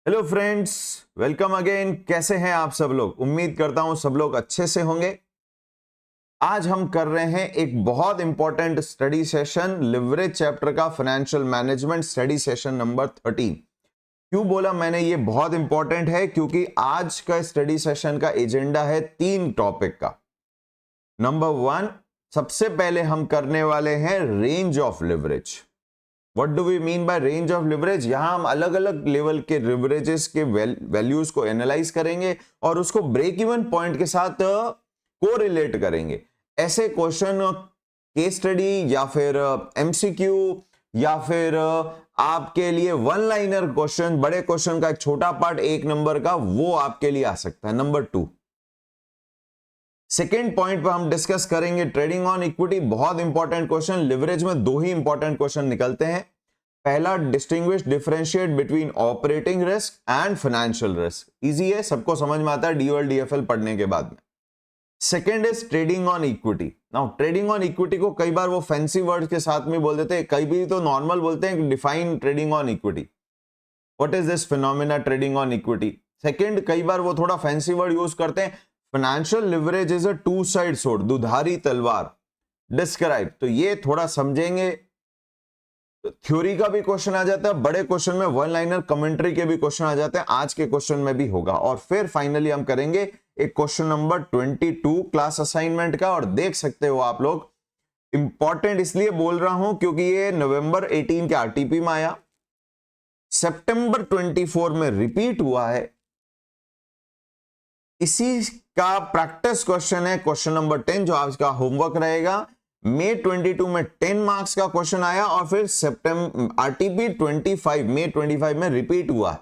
Hello friends, welcome again. कैसे हैं आप सब लोग? उम्मीद करता हूं सब लोग अच्छे से होंगे। आज हम कर रहे हैं एक बहुत important study session, leverage chapter का financial management study session number 13। क्यों बोला मैंने ये बहुत इंपॉर्टेंट है? क्योंकि आज का स्टडी सेशन का एजेंडा है 3 टॉपिक का। नंबर 1, सबसे पहले हम करने वाले हैं range of leverage. What do we mean by range of leverage? यहां हम अलग अलग लेवल के लिवरेजेस के वैल्यूज को एनालाइज करेंगे और उसको ब्रेक इवन पॉइंट के साथ कोरिलेट करेंगे। ऐसे क्वेश्चन केस स्टडी या फिर एमसीक्यू या फिर आपके लिए वन लाइनर क्वेश्चन, बड़े क्वेश्चन का एक छोटा पार्ट 1 नंबर का, वो आपके लिए आ सकता है। नंबर 2, सेकेंड पॉइंट पर हम डिस्कस करेंगे ट्रेडिंग ऑन इक्विटी। बहुत इंपॉर्टेंट क्वेश्चन। लिवरेज में 2 ही इंपॉर्टेंट क्वेश्चन निकलते हैं। पहला, distinguish differentiate between operating risk and financial risk. Easy है, सबको समझ में आता है डीओएल डीएफएल पढ़ने के बाद में। Second is trading on equity. Now trading on equity को कई बार वो फैंसी वर्ड के साथ में बोल देते हैं, कई भी तो नॉर्मल बोलते हैं define trading on equity. What is this phenomena trading on equity? Second, कई बार वो थोड़ा फैंसी वर्ड यूज करते हैं, financial leverage is a two side sword, दुधारी तलवार। डिस्क्राइब, तो ये थोड़ा समझेंगे। थ्योरी का भी क्वेश्चन आ जाता है, बड़े क्वेश्चन में वन लाइनर कमेंट्री के भी क्वेश्चन आ जाते हैं, आज के क्वेश्चन में भी होगा। और फिर फाइनली हम करेंगे एक क्वेश्चन नंबर 22 क्लास असाइनमेंट का। और देख सकते हो आप लोग, इंपॉर्टेंट इसलिए बोल रहा हूं क्योंकि ये नवंबर 18 के आरटीपी में आया, सितंबर 24 में रिपीट हुआ है। इसी का प्रैक्टिस क्वेश्चन है क्वेश्चन नंबर 10, जो आज का होमवर्क रहेगा। मई 22 में 10 मार्क्स का क्वेश्चन आया और फिर सितंबर आरटीपी 25 मई 25 में रिपीट हुआ है।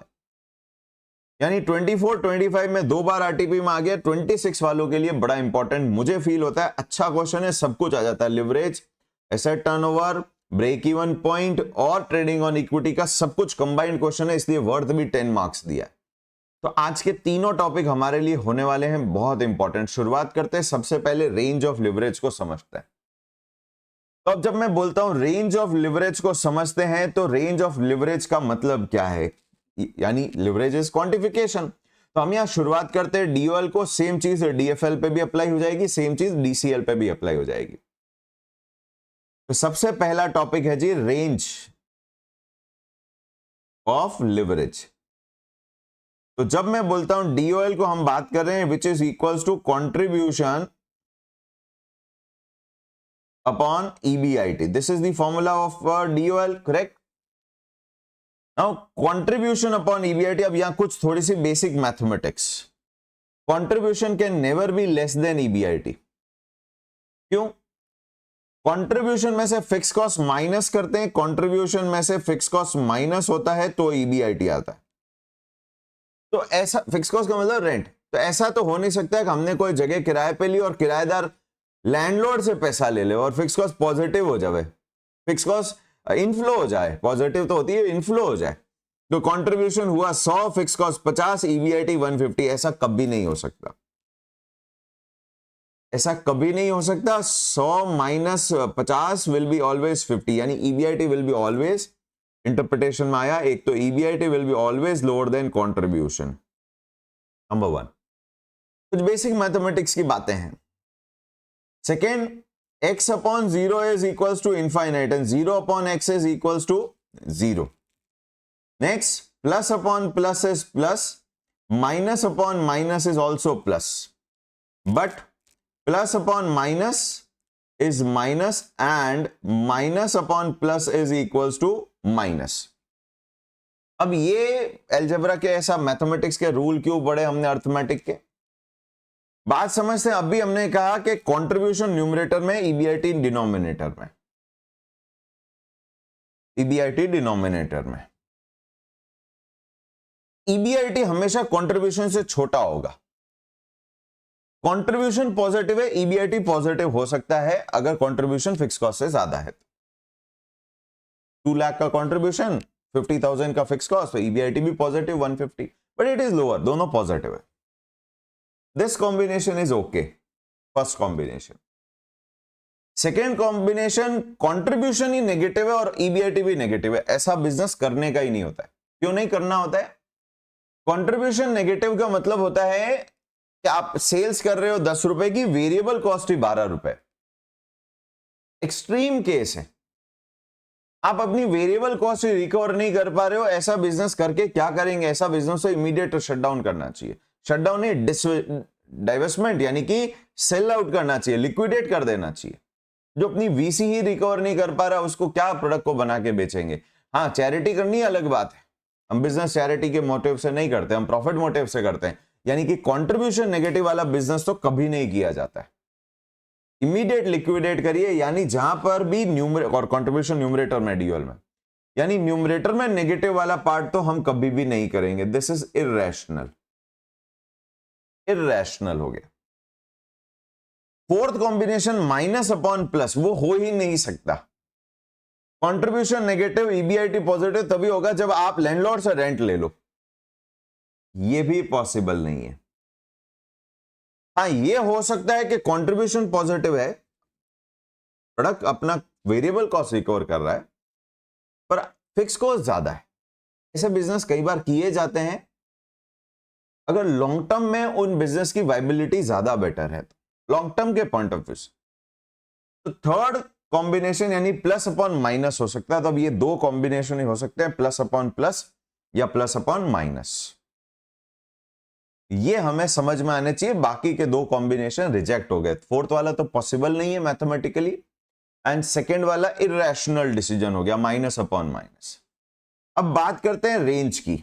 यानी 24 25 में 2 बार आरटीपी में आ गया। 26 वालों के लिए बड़ा इंपॉर्टेंट मुझे फील होता है। अच्छा क्वेश्चन है, सब कुछ आ जाता है, leverage, asset turnover, break even point और ट्रेडिंग ऑन इक्विटी का सब कुछ कंबाइंड क्वेश्चन है, इसलिए वर्थ भी 10 मार्क्स दिया है। तो आज के तीनों टॉपिक हमारे लिए होने वाले हैं बहुत इंपॉर्टेंट। शुरुआत करते हैं, सबसे पहले रेंज ऑफ लिवरेज को समझते हैं। तो अब जब मैं बोलता हूं रेंज ऑफ लिवरेज को समझते हैं, तो रेंज ऑफ लिवरेज का मतलब क्या है? यानी लिवरेज इज क्वांटिफिकेशन। तो हम यहां शुरुआत करते हैं डीओएल को, सेम चीज डीएफएल पे भी अप्लाई हो जाएगी, सेम चीज डीसीएल पे भी अप्लाई हो जाएगी। तो सबसे पहला टॉपिक है जी रेंज ऑफ लिवरेज। तो जब मैं बोलता हूं डीओएल को हम बात कर रहे हैं which is equals to contribution upon EBIT. This is the formula of DOL, correct? Now contribution upon EBIT. अब यहां कुछ थोड़ी सी basic mathematics. Contribution can never be less than EBIT. क्यों? कंट्रीब्यूशन में से फिक्स कॉस्ट माइनस करते हैं, कंट्रीब्यूशन में से फिक्स कॉस्ट माइनस होता है तो EBIT आता है। तो ऐसा फिक्स कॉस्ट का मतलब रेंट, तो ऐसा तो हो नहीं सकता है कि हमने कोई जगह किराए पे ली और किराएदार लैंडलॉर्ड से पैसा ले ले और फिक्स कॉस्ट पॉजिटिव हो जाए, फिक्स कॉस्ट इनफ्लो हो जाए। पॉजिटिव तो होती है, इनफ्लो हो जाए। तो कंट्रीब्यूशन हुआ 100, फिक्स कॉस्ट 50, EBIT 150। ऐसा कभी नहीं हो सकता, ऐसा कभी नहीं हो सकता। 100 माइनस 50 विल बी ऑलवेज 50, यानी EBIT will be always, interpretation में आया एक, तो EBIT will be always lower than contribution. Number 1, कुछ बेसिक मैथमेटिक्स की बातें हैं। Second, x upon 0 is equals to infinite and 0 upon x is equals to 0. Next, plus upon plus is plus, minus upon minus is also plus. But plus upon minus is minus and minus upon plus is equals to minus. अब ये algebra के ऐसा mathematics के rule क्यों पढ़े हमने arithmetic के? बात समझते हैं। अभी हमने कहा कि कंट्रीब्यूशन न्यूमरेटर में, EBIT डिनोमिनेटर में, EBIT डिनोमिनेटर में। EBIT हमेशा कंट्रीब्यूशन से छोटा होगा। कंट्रीब्यूशन पॉजिटिव है, EBIT पॉजिटिव हो सकता है अगर कंट्रीब्यूशन फिक्स कॉस्ट से ज्यादा है। 2 लाख का कंट्रीब्यूशन, 50,000 का फिक्स कॉस्ट, तो EBIT भी positive 150, but it is lower, दोनों पॉजिटिव है। This combination is okay. First combination. Second combination, contribution he negative है और EBIT भी नेगेटिव है। ऐसा बिजनेस करने का ही नहीं होता है। क्यों नहीं करना होता है? कंट्रीब्यूशन नेगेटिव का मतलब होता है कि आप सेल्स कर रहे हो 10 रुपए की, वेरिएबल कॉस्ट ही 12 रुपए। एक्सट्रीम केस है, आप अपनी वेरिएबल कॉस्ट रिकवर नहीं कर पा रहे हो, ऐसा बिजनेस करके क्या करेंगे? ऐसा बिजनेस तो इमीडिएट शटडाउन करना चाहिए। शटडाउन नहीं, डाइवेस्टमेंट यानी कि सेल आउट करना चाहिए, लिक्विडेट कर देना चाहिए। जो अपनी वीसी ही रिकवर नहीं कर पा रहा, उसको क्या प्रोडक्ट को बना के बेचेंगे? हाँ, चैरिटी करनी अलग बात है, हम बिजनेस चैरिटी के मोटिव से नहीं करते, हम प्रॉफिट मोटिव से करते हैं। यानी कि कंट्रीब्यूशन नेगेटिव वाला बिजनेस तो कभी नहीं किया जाता है। इमीडिएट लिक्विडेट करिए, यानी जहां पर भी न्यूमरेटर और कंट्रीब्यूशन न्यूमरेटर में, ड्यूअल में, यानी न्यूमरेटर में नेगेटिव वाला पार्ट तो हम कभी भी नहीं करेंगे। दिस इज इररेशनल, इररेशनल हो गया। Fourth combination minus upon plus, वो हो ही नहीं सकता। कंट्रीब्यूशन नेगेटिव ईबीआईटी पॉजिटिव तभी होगा जब आप लैंडलॉर्ड से रेंट ले लो, ये भी पॉसिबल नहीं है। हाँ, ये हो सकता है कि कंट्रीब्यूशन पॉजिटिव है, प्रोडक्ट अपना वेरिएबल कॉस्ट रिकवर कर रहा है, पर फिक्स कॉस्ट ज्यादा है। ऐसे बिजनेस कई बार किए जाते हैं, अगर लॉन्ग टर्म में उन बिजनेस की वाइबिलिटी ज्यादा बेटर है, तो लॉन्ग टर्म के पॉइंट ऑफ व्यू से। तो थर्ड कॉम्बिनेशन यानी प्लस अपॉन माइनस हो सकता है। तो अब ये दो कॉम्बिनेशन ही हो सकते हैं, प्लस अपॉन प्लस या प्लस अपॉन माइनस। ये हमें समझ में आने चाहिए, बाकी के दो कॉम्बिनेशन रिजेक्ट हो गए। फोर्थ वाला तो पॉसिबल नहीं है मैथमेटिकली, एंड सेकेंड वाला इरेशनल डिसीजन हो गया, माइनस अपॉन माइनस। अब बात करते हैं रेंज की।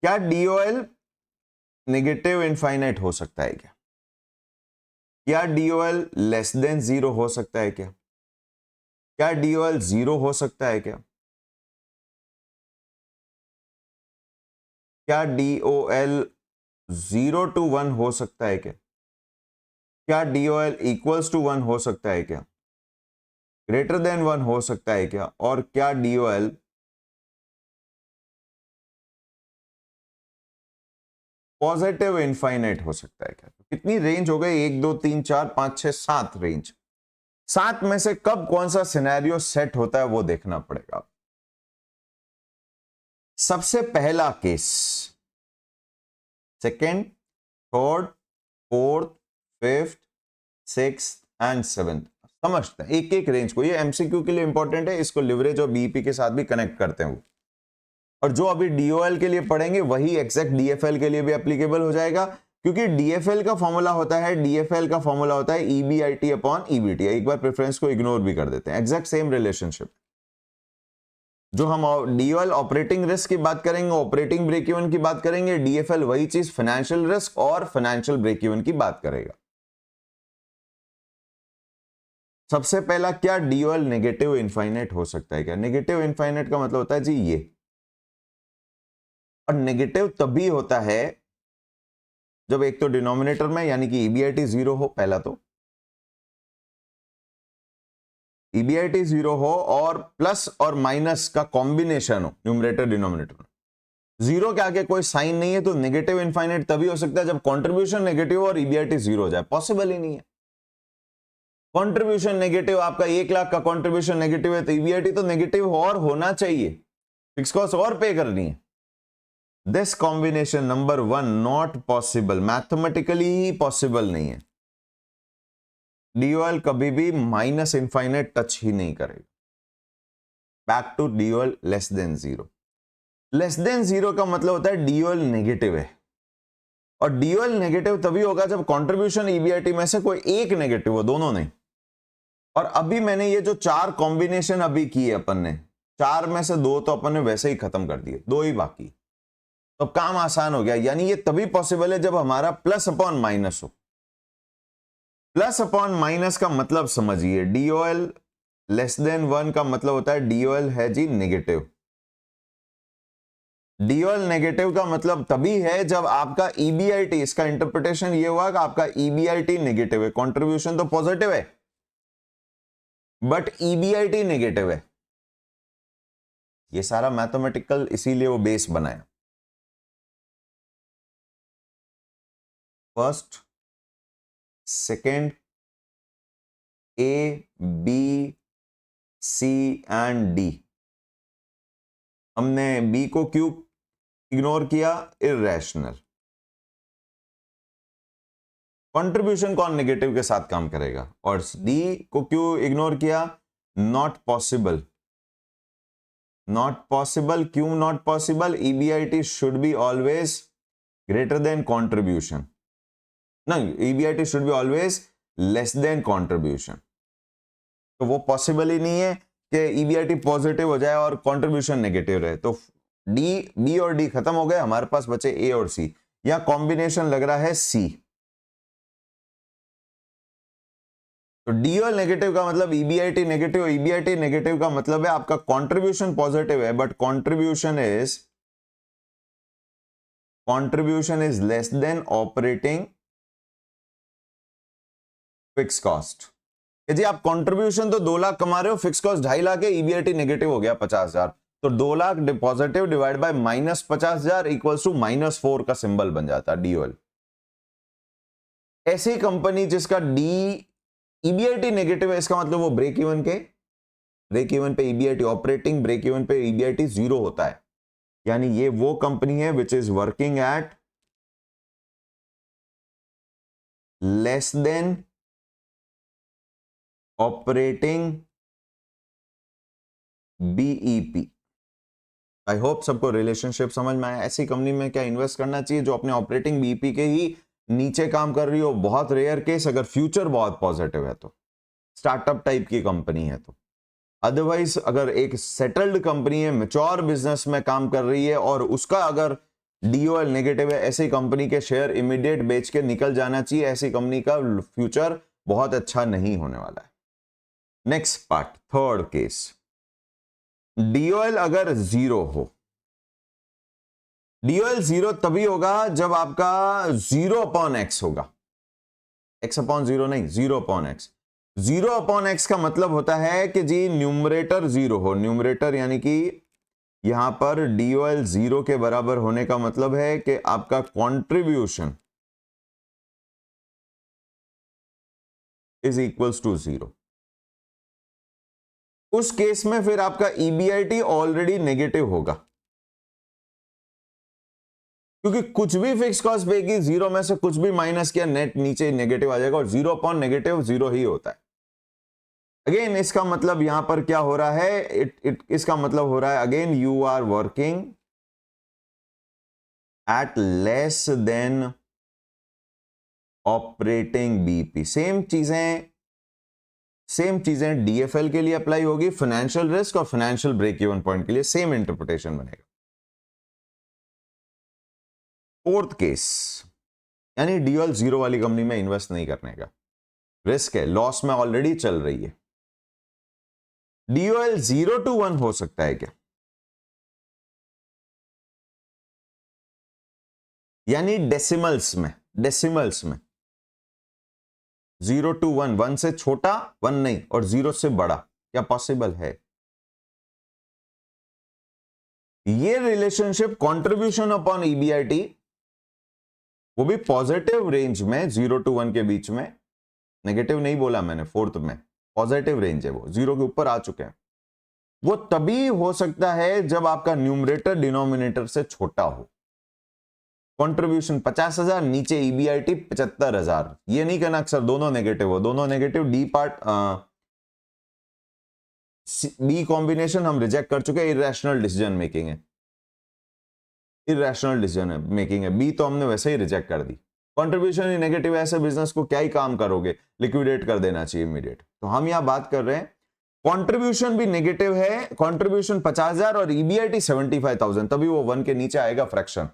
क्या डीओएल नेगेटिव इनफाइनाइट हो सकता है क्या? क्या डीओएल लेस देन जीरो हो सकता है क्या? क्या डीओएल जीरो हो सकता है क्या? क्या डीओएल 0 to 1 हो सकता है क्या? क्या डीओएल इक्वल्स टू 1 हो सकता है क्या? ग्रेटर देन 1 हो सकता है क्या? और क्या डीओएल पॉजिटिव इनफाइनाइट हो सकता है क्या? कितनी रेंज हो गई? 1 2 3 4 5 6 7 रेंज। 7 में से कब कौन सा सिनेरियो सेट होता है वो देखना पड़ेगा। सबसे पहला case, second, third, fourth, fifth, six and seventh. समझते हैं एक एक रेंज को, ये एमसीक्यू के लिए इंपॉर्टेंट है, इसको लिवरेज और बीईपी के साथ भी कनेक्ट करते हैं वो। और जो अभी डीओएल के लिए पढ़ेंगे वही एग्जैक्ट डीएफएल के लिए भी एप्लीकेबल हो जाएगा, क्योंकि डीएफएल का फॉर्मूला होता है, डीएफएल का फॉर्मूला होता है ईबीआईटी अपॉन ईबीटी। एक बार प्रेफरेंस को इग्नोर भी कर देते हैं, एग्जैक्ट सेम रिलेशनशिप। जो हम डीओएल ऑपरेटिंग रिस्क की बात करेंगे, ऑपरेटिंग ब्रेक इवन की बात करेंगे, डीएफएल वही चीज फाइनेंशियल रिस्क और फाइनेंशियल ब्रेक इवन की बात करेगा। सबसे पहला, क्या डीओएल नेगेटिव इनफाइनाइट हो सकता है क्या? नेगेटिव इनफाइनाइट का मतलब होता है जी ये, और नेगेटिव तभी होता है जब एक तो डिनोमिनेटर में यानी कि ईबीआईटी जीरो हो, पहला तो ईबीआईटी जीरो हो, और प्लस और माइनस का कॉम्बिनेशन हो न्यूमरेटर डिनोमिनेटर में। जीरो के आगे कोई साइन नहीं है, तो नेगेटिव इनफाइनाइट तभी हो सकता है जब कंट्रीब्यूशन नेगेटिव और ईबीआईटी जीरो हो जाए। पॉसिबल ही नहीं है। कंट्रीब्यूशन नेगेटिव, आपका 1 लाख का कंट्रीब्यूशन नेगेटिव है, तो ईबीआईटी तो नेगेटिव और होना चाहिए, फिक्स कॉस्ट और पे करनी है। This combination number 1 not possible, mathematically possible नहीं है। डीओएल कभी भी माइनस इनफाइनाइट टच ही नहीं करेगा। Back to DOL less than zero. Less than zero का मतलब होता है डीओएल नेगेटिव है, और डीओएल नेगेटिव तभी होगा जब कंट्रीब्यूशन ईबीआईटी में से कोई एक नेगेटिव हो, दोनों नहीं। और अभी मैंने ये जो 4 कॉम्बिनेशन अभी किए अपन ने, 4 में से 2 तो अपन ने वैसे ही खत्म कर दिए, 2 ही बाकी, तो काम आसान हो गया। यानी ये तभी पॉसिबल है जब हमारा प्लस अपॉन माइनस हो। प्लस अपॉन माइनस का मतलब समझिए, डीओएल लेस देन 1 का मतलब होता है डीओएल है जी नेगेटिव। डीओएल नेगेटिव का मतलब तभी है जब आपका ईबीआईटी, इसका इंटरप्रिटेशन ये हुआ कि आपका ईबीआईटी नेगेटिव है, कंट्रीब्यूशन तो पॉजिटिव है बट ईबीआईटी नेगेटिव है। ये सारा मैथमेटिकल इसीलिए वो बेस बनाया। First, second, A, B, C and D, हमने बी को क्यों इग्नोर किया? इररेशनल। कंट्रीब्यूशन कौन नेगेटिव के साथ काम करेगा? और डी को क्यों इग्नोर किया? Not possible. नॉट पॉसिबल, क्यों not possible? EBIT should be always greater than contribution, नहीं, EBIT should be always less than contribution. तो वो पॉसिबल ही नहीं है कि ईबीआईटी पॉजिटिव हो जाए और कंट्रीब्यूशन नेगेटिव रहे। तो डी, बी और डी खत्म हो गए, हमारे पास बचे ए और सी। या कॉम्बिनेशन लग रहा है सी। तो डीओएल नेगेटिव का मतलब ईबीआईटी नेगेटिव, ईबीआईटी नेगेटिव का मतलब है आपका कंट्रीब्यूशन पॉजिटिव है but contribution is less than operating fix cost. जी आप कंट्रीब्यूशन तो 2 लाख कमा रहे हो, फिक्स कॉस्ट 2.5 लाख है, ईबीआईटी नेगेटिव हो गया 50,000, तो 2 lakh positive divide by -50,000 equals to -4 का सिंबल बन जाता है डीओएल। ऐसी कंपनी जिसका डी ईबीआईटी नेगेटिव है, इसका मतलब वो ब्रेक इवन पे ईबीआईटी ऑपरेटिंग, ब्रेक इवन पे ईबीआईटी 0 होता है, यानी ये वो कंपनी है which is working at less than operating BEP. I hope सबको रिलेशनशिप समझ में आया। ऐसी कंपनी में क्या इन्वेस्ट करना चाहिए जो अपने ऑपरेटिंग बीईपी के ही नीचे काम कर रही हो, बहुत रेयर केस अगर फ्यूचर बहुत पॉजिटिव है तो, स्टार्टअप टाइप की कंपनी है तो। अदरवाइज अगर एक सेटल्ड कंपनी है, मैच्योर बिजनेस में काम कर रही है और उसका अगर डीओएल नेगेटिव है, ऐसी कंपनी के शेयर इमीडिएट बेच के निकल जाना चाहिए। ऐसी कंपनी का फ्यूचर बहुत अच्छा नहीं होने वाला है। Next part, third case, DOL अगर 0 हो। डीओएल 0 तभी होगा जब आपका 0/x होगा, x/0 नहीं, 0/x। 0/x का मतलब होता है कि जी न्यूमरेटर 0 हो। न्यूमरेटर यानी कि यहां पर डीओएल 0 के बराबर होने का मतलब है कि आपका कंट्रीब्यूशन इज इक्वल्स टू 0। उस केस में फिर आपका ईबीआईटी ऑलरेडी नेगेटिव होगा, क्योंकि कुछ भी फिक्स कॉस्ट पे की 0 में से कुछ भी माइनस किया नेट नीचे नेगेटिव आ जाएगा और 0/- 0 ही होता है। अगेन इसका मतलब यहां पर क्या हो रहा है, इसका मतलब हो रहा है again you are working at less than operating BP. Same चीजें डीएफएल के लिए अप्लाई होगी, फाइनेंशियल रिस्क और फाइनेंशियल ब्रेक इवन पॉइंट के लिए सेम इंटरप्रिटेशन बनेगा। फोर्थ केस, यानी डीओएल 0 वाली कंपनी में इन्वेस्ट नहीं करने का, रिस्क है, लॉस में ऑलरेडी चल रही है। डीओएल 0 to 1 हो सकता है क्या? यानी डेसिमल्स में 0 to 1, 1 से छोटा 1 नहीं और 0 से बड़ा, क्या पॉसिबल है? ये रिलेशनशिप कंट्रीब्यूशन अपॉन ईबीआईटी, वो भी पॉजिटिव रेंज में 0 to 1 के बीच में, नेगेटिव नहीं बोला मैंने, फोर्थ में पॉजिटिव रेंज है, वो 0 के ऊपर आ चुके हैं। वो तभी हो सकता है जब आपका न्यूमरेटर डिनोमिनेटर से छोटा हो। कंट्रीब्यूशन 50,000, नीचे ईबीआईटी 75,000। ये नहीं कहना अक्सर दोनों नेगेटिव हो, दोनों negative D part B combination हम रिजेक्ट कर चुके हैं, इरेशनल डिसीजन मेकिंग है, इरेशनल डिसीजन मेकिंग है। बी तो हमने वैसे ही रिजेक्ट कर दी। कंट्रीब्यूशन ही नेगेटिव है, ऐसे बिजनेस को क्या ही काम करोगे, लिक्विडेट कर देना चाहिए इमीडिएट। तो हम यहां बात कर रहे हैं कंट्रीब्यूशन भी नेगेटिव है, कंट्रीब्यूशन 50,000 और ईबीआईटी 75,000, तभी वो 1 के नीचे आएगा फ्रैक्शन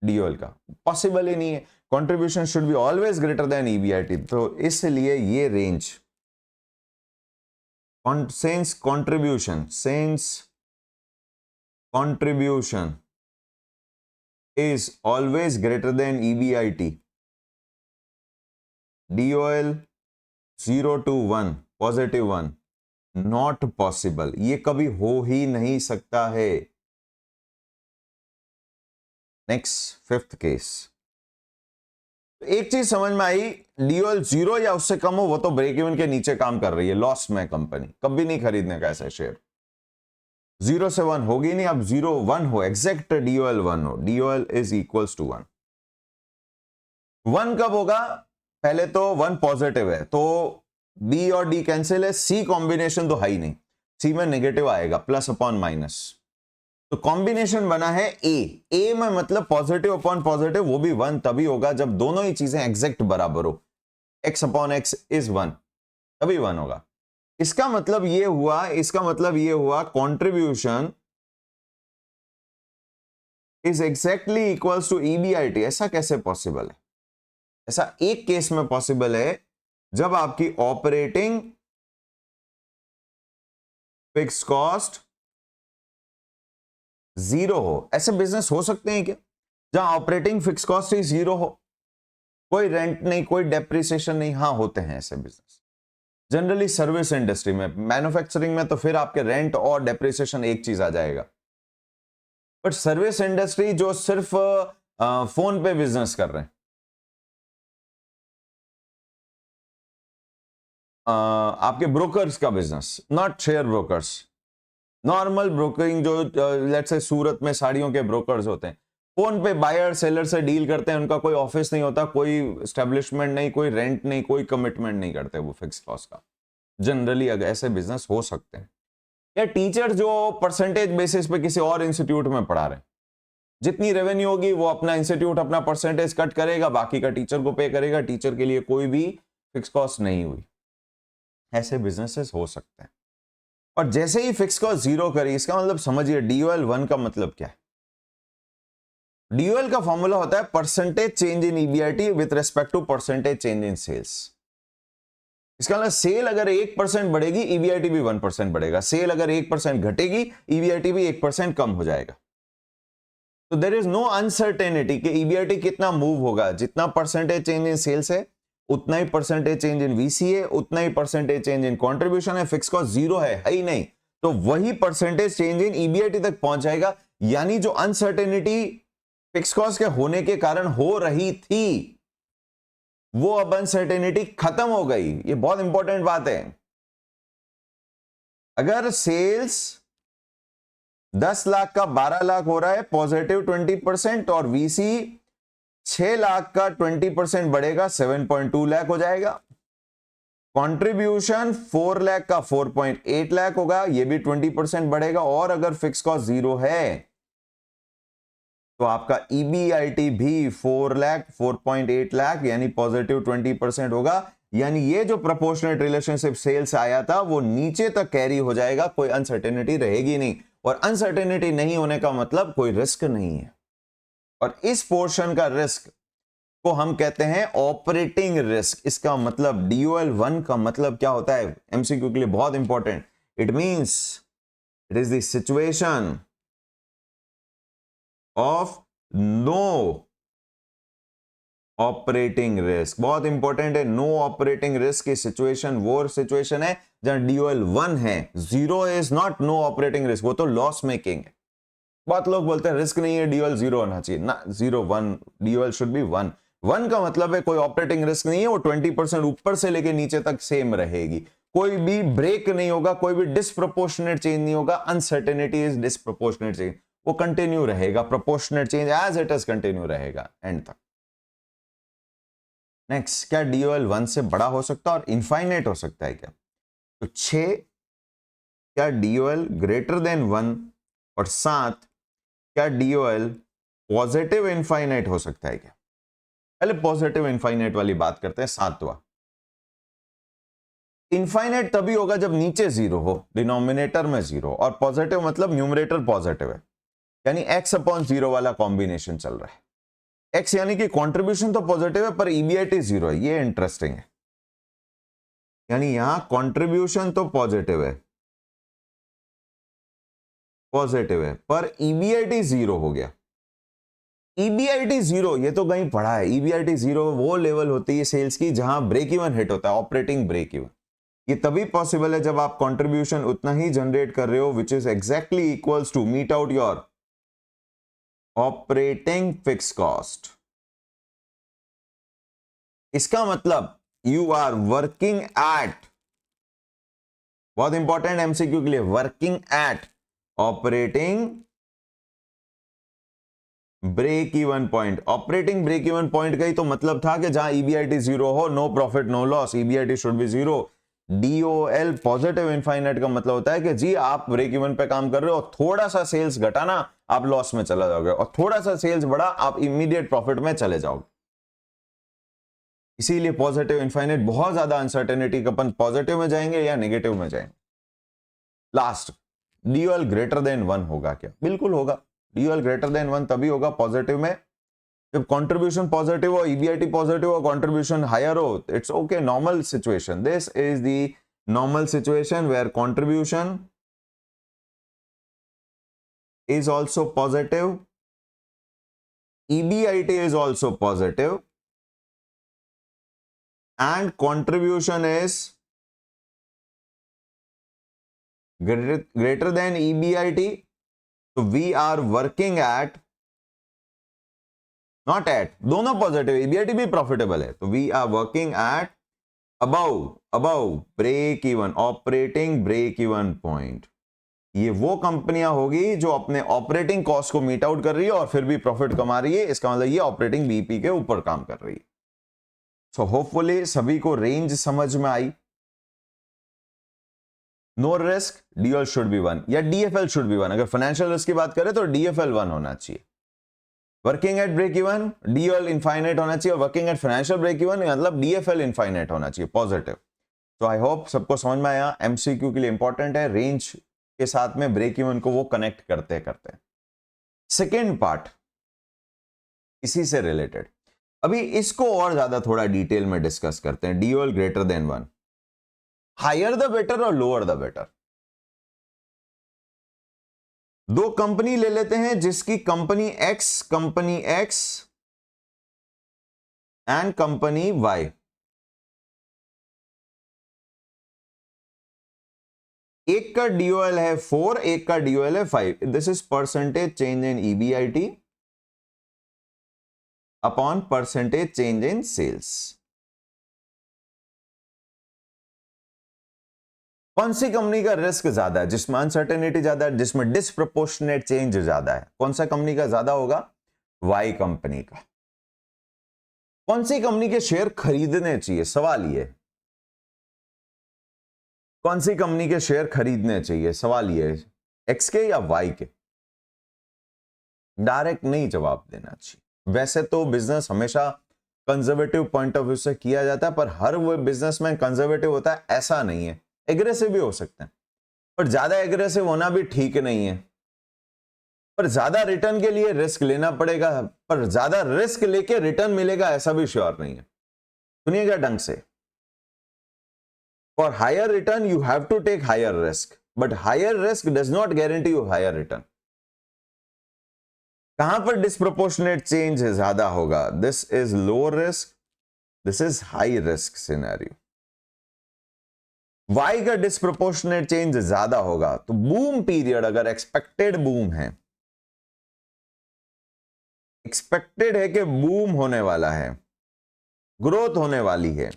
डीओएल का, पॉसिबल ही नहीं है। Contribution should be always greater then EBIT, तो इसलिए ये range since contribution is always greater than EBIT, DOL 0 to 1 positive 1 not possible, ये कभी हो ही नहीं सकता है। नेक्स्ट फिफ्थ केस, एक चीज समझ में आई, डीओएल 0 या उससे कम हो वो तो ब्रेक इवन के नीचे काम कर रही है, लॉस में कंपनी, कभी नहीं खरीदने का ऐसा शेयर। 0 से 1 होगी नहीं, अब 0 1 हो, एग्जैक्ट DOL 1 हो, DOL इज इक्वल्स टू 1। 1 कब होगा? पहले तो 1 पॉजिटिव है तो B और D कैंसिल है, C कॉम्बिनेशन तो है ही नहीं, C में नेगेटिव आएगा, प्लस अपॉन माइनस, तो कॉम्बिनेशन बना है ए में मतलब पॉजिटिव अपॉन पॉजिटिव, वो भी 1 तभी होगा जब दोनों ही चीजें एग्जैक्ट बराबर हो, x अपॉन x इज 1, तभी 1 होगा। इसका मतलब ये हुआ contribution is exactly equals to EBIT। ऐसा कैसे पॉसिबल है? ऐसा एक केस में पॉसिबल है जब आपकी ऑपरेटिंग फिक्स कॉस्ट 0 हो। ऐसे बिजनेस हो सकते हैं क्या जहां ऑपरेटिंग फिक्स कॉस्ट ही 0 हो, कोई रेंट नहीं, कोई डेप्रिसिएशन नहीं? हाँ, होते हैं ऐसे बिजनेस, जनरली सर्विस इंडस्ट्री में। मैन्युफैक्चरिंग में तो फिर आपके रेंट और डेप्रिसिएशन एक चीज आ जाएगा, बट सर्विस इंडस्ट्री जो सिर्फ फोन पे बिजनेस कर रहे हैं, आपके ब्रोकर्स का business, not share brokers, normal brokering जो लेट्स से सूरत में साड़ियों के ब्रोकर्स होते हैं, फोन पे बायर सेलर से डील करते हैं, उनका कोई ऑफिस नहीं होता, कोई एस्टेब्लिशमेंट नहीं, कोई रेंट नहीं, कोई कमिटमेंट नहीं करते वो फिक्स कॉस्ट का। जनरली अगर ऐसे बिजनेस हो सकते हैं। या टीचर जो परसेंटेज बेसिस पे किसी और इंस्टीट्यूट में पढ़ा रहे हैं, जितनी रेवेन्यू होगी वो अपना इंस्टीट्यूट अपना परसेंटेज कट करेगा, बाकी का टीचर को पे करेगा, टीचर के लिए कोई भी फिक्स कॉस्ट नहीं हुई। ऐसे बिजनेसेस हो सकते हैं। और जैसे ही फिक्स कॉस्ट 0 करी, इसका मतलब समझिए DOL 1 का मतलब क्या है? DOL का फॉर्मूला होता है percentage change in EBIT with respect to percentage change in sales. इसका मतलब सेल अगर 1% बढ़ेगी, EBIT भी 1% बढ़ेगा, सेल अगर 1% घटेगी, EBIT भी 1% कम हो जाएगा। तो देयर इज नो अनसर्टेनिटी कि EBIT कितना मूव होगा, जितना परसेंटेज चेंज इन सेल्स है उतना ही परसेंटेज चेंज इन VC है, उतना ही परसेंटेज चेंज इन कंट्रीब्यूशन है, फिक्स कॉस्ट 0 है ही नहीं, तो वही परसेंटेज चेंज इन EBIT तक पहुंच जाएगा। यानी जो अनसर्टेनिटी फिक्स कॉस्ट के होने के कारण हो रही थी, वो अब अनसर्टेनिटी खत्म हो गई। ये बहुत इंपॉर्टेंट बात है। अगर सेल्स 10 लाख का 12 लाख हो रहा है, पॉजिटिव 20%, और VC 6 लाख का 20% बढ़ेगा, 7.2 लाख हो जाएगा। कंट्रीब्यूशन 4 लाख का 4.8 लाख होगा, ये भी 20% बढ़ेगा। और अगर फिक्स कॉस्ट 0 है तो आपका EBIT भी 4 लाख 4.8 लाख यानी पॉजिटिव 20% होगा। यानी ये जो प्रोपोर्शनेट रिलेशनशिप सेल्स आया था वो नीचे तक कैरी हो जाएगा, कोई अनसर्टेनिटी रहेगी नहीं। और अनसर्टेनिटी नहीं होने का मतलब कोई रिस्क नहीं है, और इस पोर्शन का रिस्क को हम कहते हैं ऑपरेटिंग रिस्क। इसका मतलब DOL 1 का मतलब क्या होता है MCQ के लिए बहुत important, it means it is the situation of no operating risk. बहुत इंपॉर्टेंट है, नो ऑपरेटिंग रिस्क की सिचुएशन वो सिचुएशन है जहां DOL 1 है। 0 is not no operating risk, वो तो लॉस मेकिंग है। बहुत लोग बोलते हैं रिस्क नहीं है, DOL 0 होना चाहिए ना, 0 1, DOL शुड बी 1। 1 का मतलब है कोई ऑपरेटिंग रिस्क नहीं है, वो 20% ऊपर से लेके नीचे तक सेम रहेगी, कोई भी ब्रेक नहीं होगा, कोई भी डिसप्रोपोर्शनेट चेंज नहीं होगा। अनसर्टेनिटी इज डिसप्रोपोर्शनेट चेंज, वो कंटिन्यू रहेगा, proportionate change as it is continue रहेगा एंड तक। नेक्स्ट, क्या DOL 1 से बड़ा हो सकता है और इनफाइनाइट हो सकता है क्या? तो 6, क्या DOL ग्रेटर देन 1, और 7, क्या DOL पॉजिटिव इनफाइनाइट हो सकता है क्या? पहले पॉजिटिव इनफाइनाइट वाली बात करते हैं। 7वां, इनफाइनाइट तभी होगा जब नीचे 0 हो, डिनोमिनेटर में 0, और पॉजिटिव मतलब न्यूमरेटर पॉजिटिव है, यानी x अपॉन 0 वाला कॉम्बिनेशन चल रहा है। x यानी कि कंट्रीब्यूशन तो पॉजिटिव है पर EBIT 0 है, ये इंटरेस्टिंग है। यानी यहां कंट्रीब्यूशन तो पॉजिटिव है पर EBIT 0 हो गया। EBIT 0 ये तो कहीं पढ़ा है, EBIT 0 वो लेवल होती है सेल्स की जहां ब्रेक इवन हिट होता है, ऑपरेटिंग ब्रेक इवन। ये तभी पॉसिबल है जब आप कंट्रीब्यूशन उतना ही जनरेट कर रहे हो which is exactly equals to meet out your operating fix cost. इसका मतलब यू आर वर्किंग एट, बहुत इंपॉर्टेंट MCQ के लिए, working at operating break even point. Operating break even point का ही तो मतलब था कि जहां ईबीआईटी जीरो हो, no profit no loss, EBIT should be zero. DOL positive infinite का मतलब होता है कि जी आप ब्रेक इवन पे काम कर रहे हो और थोड़ा सा सेल्स घटाना आप लॉस में चला जाओगे, और थोड़ा सा सेल्स बढ़ा आप इमीडिएट प्रॉफिट में चले जाओगे। इसीलिए पॉजिटिव इनफाइनाइट, बहुत ज्यादा अनसर्टेनिटी का अपन पॉजिटिव में जाएंगे या नेगेटिव में जाएंगे। लास्ट, डीओएल ग्रेटर देन 1 होगा क्या? बिल्कुल होगा। डीओएल ग्रेटर देन 1 तभी होगा पॉजिटिव में जब कंट्रीब्यूशन पॉजिटिव हो, ईबीआईटी पॉजिटिव हो, कंट्रीब्यूशन हायर हो। It's okay, normal situation. This is the normal situation where contribution is also positive, EBIT is also positive, and contribution is greater than EBIT. So we are working at, not at, दोनों positive, EBIT भी profitable है, तो we are working at above break even, operating break even point. ये वो कंपनियां होगी जो अपने ऑपरेटिंग कॉस्ट को मीट आउट कर रही है और फिर भी प्रॉफिट कमा रही है। इसका मतलब ये ऑपरेटिंग बीपी के ऊपर काम कर रही है। सो होपफुली सभी को रेंज समझ में आई। No risk, DL should be 1 या डीएफएल शुड बी 1। अगर फाइनेंशियल रिस्क की बात करें तो डीएफएल 1 होना चाहिए। Working at break even, DL infinite होना चाहिए। Working at financial break even मतलब डीएफएल इनफाइनाइट होना चाहिए, पॉजिटिव। तो आई होप सबको समझ में आया। एमसीक्यू के लिए इंपॉर्टेंट है, रेंज के साथ में ब्रेक इवन को वो कनेक्ट करते करते। सेकेंड पार्ट इसी से रिलेटेड, अभी इसको और ज्यादा थोड़ा डिटेल में डिस्कस करते हैं। DOL greater than 1, higher the better और लोअर द बेटर। दो कंपनी ले लेते हैं जिसकी company X and company Y. एक का डीओएल है 4, एक का डीओएल है 5। This is percentage change in EBIT upon percentage change in sales. कौन सी कंपनी का रिस्क ज्यादा है, जिसमें अनसर्टेनिटी ज्यादा है, जिसमें डिसप्रोपोर्शनेट चेंज ज्यादा है? कौन सा कंपनी का ज्यादा होगा? वाई कंपनी का। कौन सी कंपनी के शेयर खरीदने चाहिए? सवाल ये, कौन सी कंपनी के शेयर खरीदने चाहिए? सवाल ये, एक्स के या वाई के? डायरेक्ट नहीं जवाब देना चाहिए। वैसे तो बिजनेस हमेशा कंजर्वेटिव पॉइंट ऑफ व्यू से किया जाता है, पर हर वो बिजनेसमैन कंजर्वेटिव होता है ऐसा नहीं है। एग्रेसिव भी हो सकते हैं, पर ज्यादा एग्रेसिव होना भी ठीक नहीं है। पर ज्यादा रिटर्न के लिए रिस्क लेना पड़ेगा, पर ज्यादा रिस्क लेके रिटर्न मिलेगा ऐसा भी श्योर नहीं है। सुनिएगा ढंग से, for higher return you have to take higher risk, but higher risk does not guarantee you higher return. कहां पर डिस्प्रोपोर्शनेट चेंज ज्यादा होगा? This is low risk, this is high risk scenario. Y का डिस्प्रोपोर्शनेट चेंज ज्यादा होगा, तो boom period अगर expected boom है, एक्सपेक्टेड है कि बूम होने वाला है, ग्रोथ होने वाली है,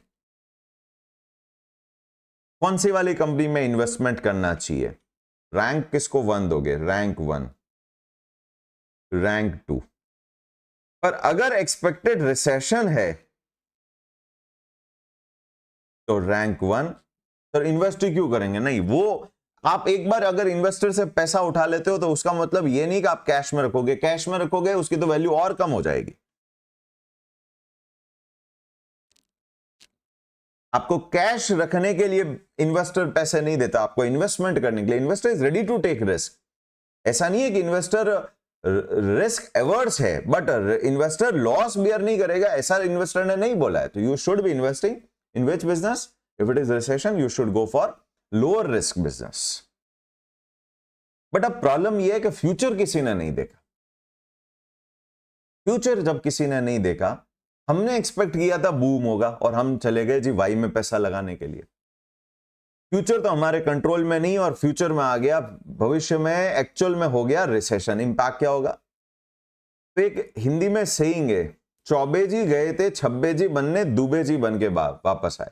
कौन सी वाली कंपनी में इन्वेस्टमेंट करना चाहिए? रैंक किसको 1 दोगे? Rank 1, rank 2। पर अगर एक्सपेक्टेड रिसेशन है तो रैंक 1। तो इन्वेस्ट क्यों करेंगे? नहीं, वो आप एक बार अगर इन्वेस्टर से पैसा उठा लेते हो तो उसका मतलब ये नहीं कि आप कैश में रखोगे। कैश में रखोगे उसकी तो वैल्यू और कम हो जाएगी। आपको कैश रखने के लिए इन्वेस्टर पैसे नहीं देता, आपको इन्वेस्टमेंट करने के लिए। Investor is ready to take risk. ऐसा नहीं है कि इन्वेस्टर रिस्क एवर्स है, बट इन्वेस्टर लॉस बियर नहीं करेगा, ऐसा इन्वेस्टर ने नहीं बोला है। तो you should be investing in which business? If it is recession you should go for lower risk business. But अब प्रॉब्लम यह है कि फ्यूचर किसी ने नहीं देखा। फ्यूचर जब किसी ने नहीं देखा, हमने एक्सपेक्ट किया था बूम होगा और हम चले गए जी वाई में पैसा लगाने के लिए। फ्यूचर तो हमारे कंट्रोल में नहीं, और फ्यूचर में आ गया, भविष्य में एक्चुअल में हो गया रिसेशन। इंपैक्ट क्या होगा? तो एक हिंदी में सेइंग है, चौबे जी गए थे छब्बे जी बनने, दुबे जी बन के वापस आए।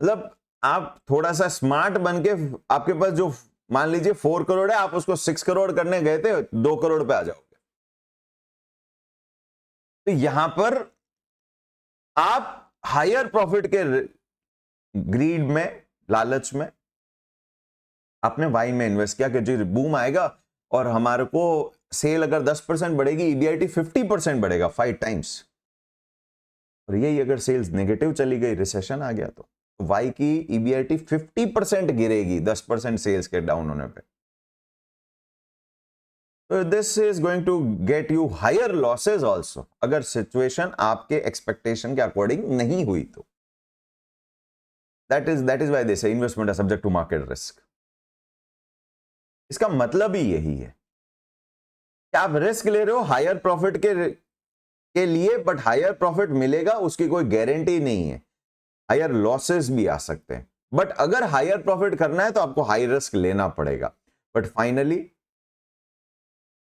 मतलब आप थोड़ा सा स्मार्ट बन के, आपके पास जो मान लीजिए 4 करोड़ है, आप उसको 6 करोड़ करने गए थे, 2 करोड़ पे आ जाओगे। तो यहां पर आप हायर प्रॉफिट के ग्रीड में, लालच में आपने वाई में इन्वेस्ट किया कि जी बूम आएगा और हमारे को सेल अगर 10% बढ़ेगी, ईबीआईटी 50% बढ़ेगा, 5 टाइम्स। और यही अगर सेल्स नेगेटिव चली गई, रिसेशन आ गया, तो वाई की ईबीआईटी 50% गिरेगी 10% सेल्स के डाउन होने पे। तो this is going to get you higher losses also, अगर सिचुएशन आपके एक्सपेक्टेशन के अकॉर्डिंग नहीं हुई तो। दैट इज वाई दे से इन्वेस्टमेंट है सब्जेक्ट टू मार्केट रिस्क। इसका मतलब ही यही है कि आप रिस्क ले रहे हो हायर प्रॉफिट के लिए, बट हायर प्रॉफिट मिलेगा उसकी कोई गारंटी नहीं है, हायर लॉसेस भी आ सकते हैं। बट अगर हायर प्रॉफिट करना है तो आपको हाई रिस्क लेना पड़ेगा। बट फाइनली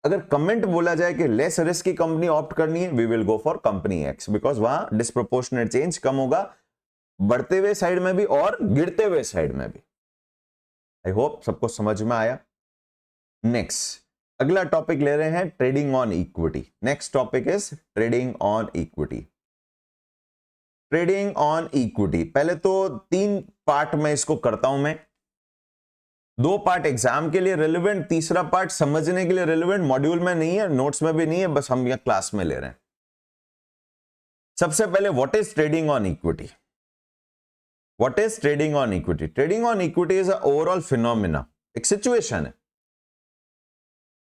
अगर कमेंट बोला जाए कि लेस रिस्क की कंपनी ऑप्ट करनी है, we will go for company X, because वहां डिस्प्रोपोर्शनेट चेंज कम होगा, बढ़ते हुए साइड में भी और गिरते हुए साइड में भी। आई होप सबको समझ में आया। नेक्स्ट अगला टॉपिक ले रहे हैं trading on equity. Next topic is trading on equity. Trading on equity, पहले तो 3 पार्ट में इसको करता हूं मैं। 2 पार्ट एग्जाम के लिए रेलेवेंट, तीसरा पार्ट समझने के लिए रेलेवेंट, मॉड्यूल में नहीं है, नोट्स में भी नहीं है, बस हम यहां क्लास में ले रहे हैं। सबसे पहले what is trading on equity? What is trading on equity? Trading on equity is a overall phenomena, एक सिचुएशन है।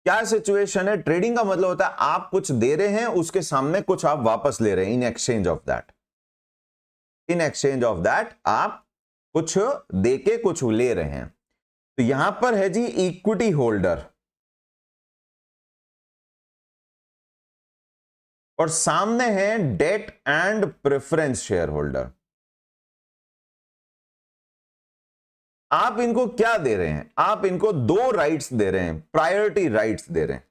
क्या सिचुएशन है? ट्रेडिंग का मतलब होता है आप कुछ दे रहे हैं, उसके सामने कुछ आप वापस ले रहे हैं, in exchange of that. In exchange of that आप कुछ देके कुछ ले रहे हैं। तो यहां पर है जी इक्विटी होल्डर, और सामने है debt and preference share holder. आप इनको क्या दे रहे हैं? आप इनको 2 राइट्स दे रहे हैं, प्रायोरिटी राइट्स दे रहे हैं।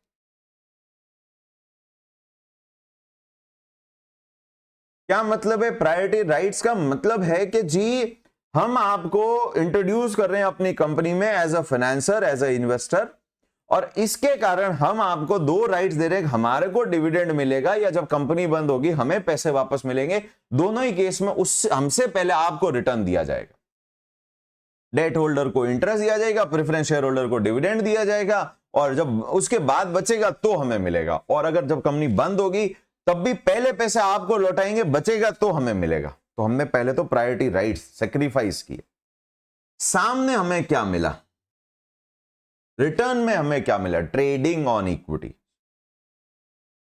क्या मतलब है प्रायोरिटी राइट्स का? मतलब है कि जी हम आपको इंट्रोड्यूस कर रहे हैं अपनी कंपनी में as a financer, as a investor, और इसके कारण हम आपको 2 राइट्स दे रहे हैं। हमारे को डिविडेंड मिलेगा या जब कंपनी बंद होगी हमें पैसे वापस मिलेंगे। दोनों ही केस में उससे हमसे पहले आपको रिटर्न दिया जाएगा। डेट होल्डर को इंटरेस्ट दिया जाएगा, प्रेफरेंस शेयर होल्डर को डिविडेंड दिया जाएगा, और जब उसके बाद बचेगा तो हमें मिलेगा। और अगर जब कंपनी बंद होगी तब भी पहले पैसे आपको लौटाएंगे, बचेगा तो हमें मिलेगा। तो हमने पहले तो प्रायोरिटी राइट्स सेक्रीफाइस किए। सामने हमें क्या मिला? रिटर्न में हमें क्या मिला? Trading on equity.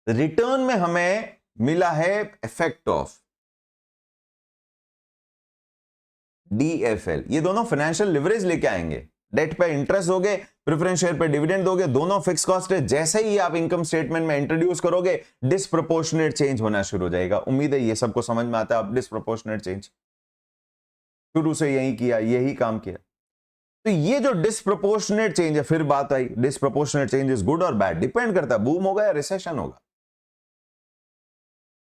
रिटर्न में हमें मिला है इफेक्ट ऑफ डीएफएल। ये दोनों फाइनेंशियल लिवरेज लेके आएंगे। डेट पे इंटरेस्ट दोगे, प्रेफरेंस शेयर पे डिविडेंड दोगे, दोनों फिक्स कॉस्ट है। जैसे ही आप इनकम स्टेटमेंट में इंट्रोड्यूस करोगे डिस्प्रोपोर्शनेट चेंज होना शुरू हो जाएगा। उम्मीद है ये सबको समझ में आता है। अब डिस्प्रोपोर्शनेट चेंज शुरू से यही किया, यही काम किया। तो ये जो डिस्प्रोपोर्शनेट चेंज है, फिर बात आई डिस्प्रोपोर्शनेट चेंज इज गुड और बैड, डिपेंड करता है बूम होगा या रिसेशन होगा।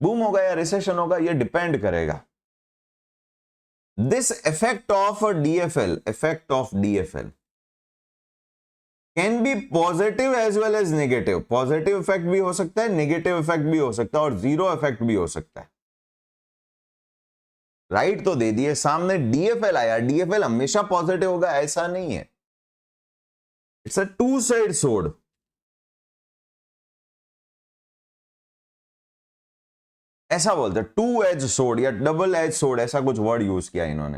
बूम होगा या रिसेशन होगा ये डिपेंड करेगा। This effect of DFL can be positive as well as negative. Positive effect भी हो सकता है, नेगेटिव इफेक्ट भी हो सकता है, और जीरो इफेक्ट भी हो सकता है। राइट तो दे दिए, सामने डीएफएल आया। डीएफएल हमेशा पॉजिटिव होगा ऐसा नहीं है। It's a 2 side sword. ऐसा बोलते हैं 2 एज सोर्ड या डबल एज सोर्ड, ऐसा कुछ वर्ड यूज किया इन्होंने।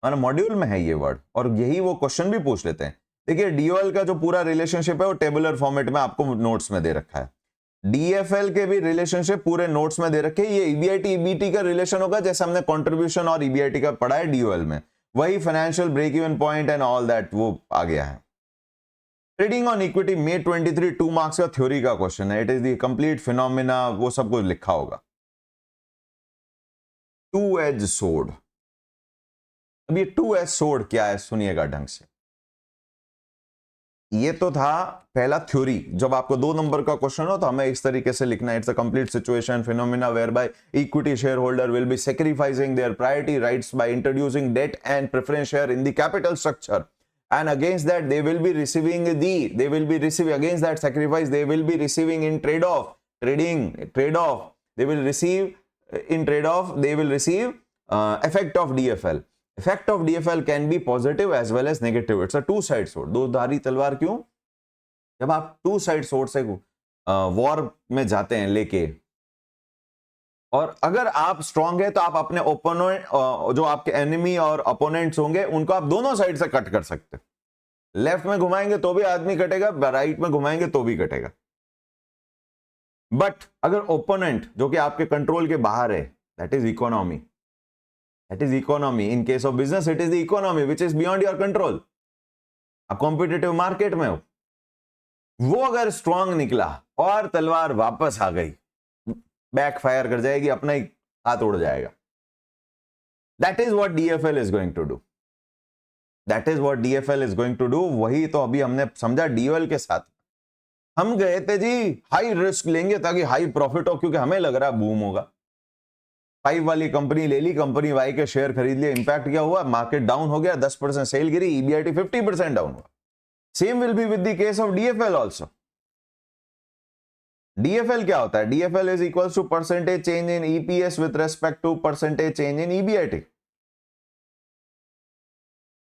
हमारे मॉड्यूल में है ये वर्ड, और यही वो क्वेश्चन भी पूछ लेते हैं। देखिए डीओएल का जो पूरा रिलेशनशिप है वो टेबुलर फॉर्मेट में आपको नोट्स में दे रखा है। डीएफएल के भी रिलेशनशिप पूरे नोट्स में दे रखे हैं। ये ईबीआईटी ईबीटी का रिलेशन होगा, जैसे हमने कंट्रीब्यूशन और ईबीआईटी का पढ़ा है डीओएल में, वही financial break even point and all that वो आ गया है। Trading on equity May 23 2 marks का थ्योरी का क्वेश्चन है। It is the complete phenomena, वो सब कुछ लिखा होगा। 2 एज सोर्ड। अब ये 2 एज सोर्ड क्या है सुनिएगा ढंग से। ये तो था पहला थ्योरी। जब आपको 2 नंबर का क्वेश्चन हो तो हमें इस तरीके से लिखना है। It's a complete situation phenomena whereby equity share holder will be sacrificing their priority rights by introducing debt and preference share in the capital structure and against that they will be receiving against that sacrifice they will be receiving in trade-off they will receive effect of DFL. Effect of DFL can be positive as well as negative. It's a two-sided sword. दो धारी तलवार. क्यों? जब आप two-sided sword से war में जाते हैं लेके, और अगर आप स्ट्रांग है तो आप अपने ओपोनेंट, जो आपके एनिमी और ओपोनेंट्स होंगे, उनको आप दोनों साइड से कट कर सकते हैं. लेफ्ट में घुमाएंगे तो भी आदमी कटेगा, राइट में घुमाएंगे तो भी कटेगा. बट अगर ओपोनेंट जो कि आपके कंट्रोल के बाहर है, that is economy. In case of business it is the economy which is beyond your control. आप कॉम्पिटिटिव मार्केट में हो, वो अगर स्ट्रांग निकला और तलवार वापस आ गई, बैक फायर कर जाएगी, अपना ही हाथ उड़ जाएगा. That is what DFL is going to do. वही तो अभी हमने समझा डीओएल के साथ. हम गए थे जी हाई रिस्क लेंगे ताकि हाई प्रॉफिट हो, क्योंकि हमें लग रहा है बूम होगा. 5 वाली कंपनी ले ली, कंपनी वाई के शेयर खरीद लिए. इंपैक्ट क्या हुआ? मार्केट डाउन हो गया, 10% सेल गिरी, ईबीआईटी 50% डाउन हुआ. Same will be with the case of DFL also. DFL क्या होता है? DFL is equals to percentage change in EPS with respect to percentage change in EBIT.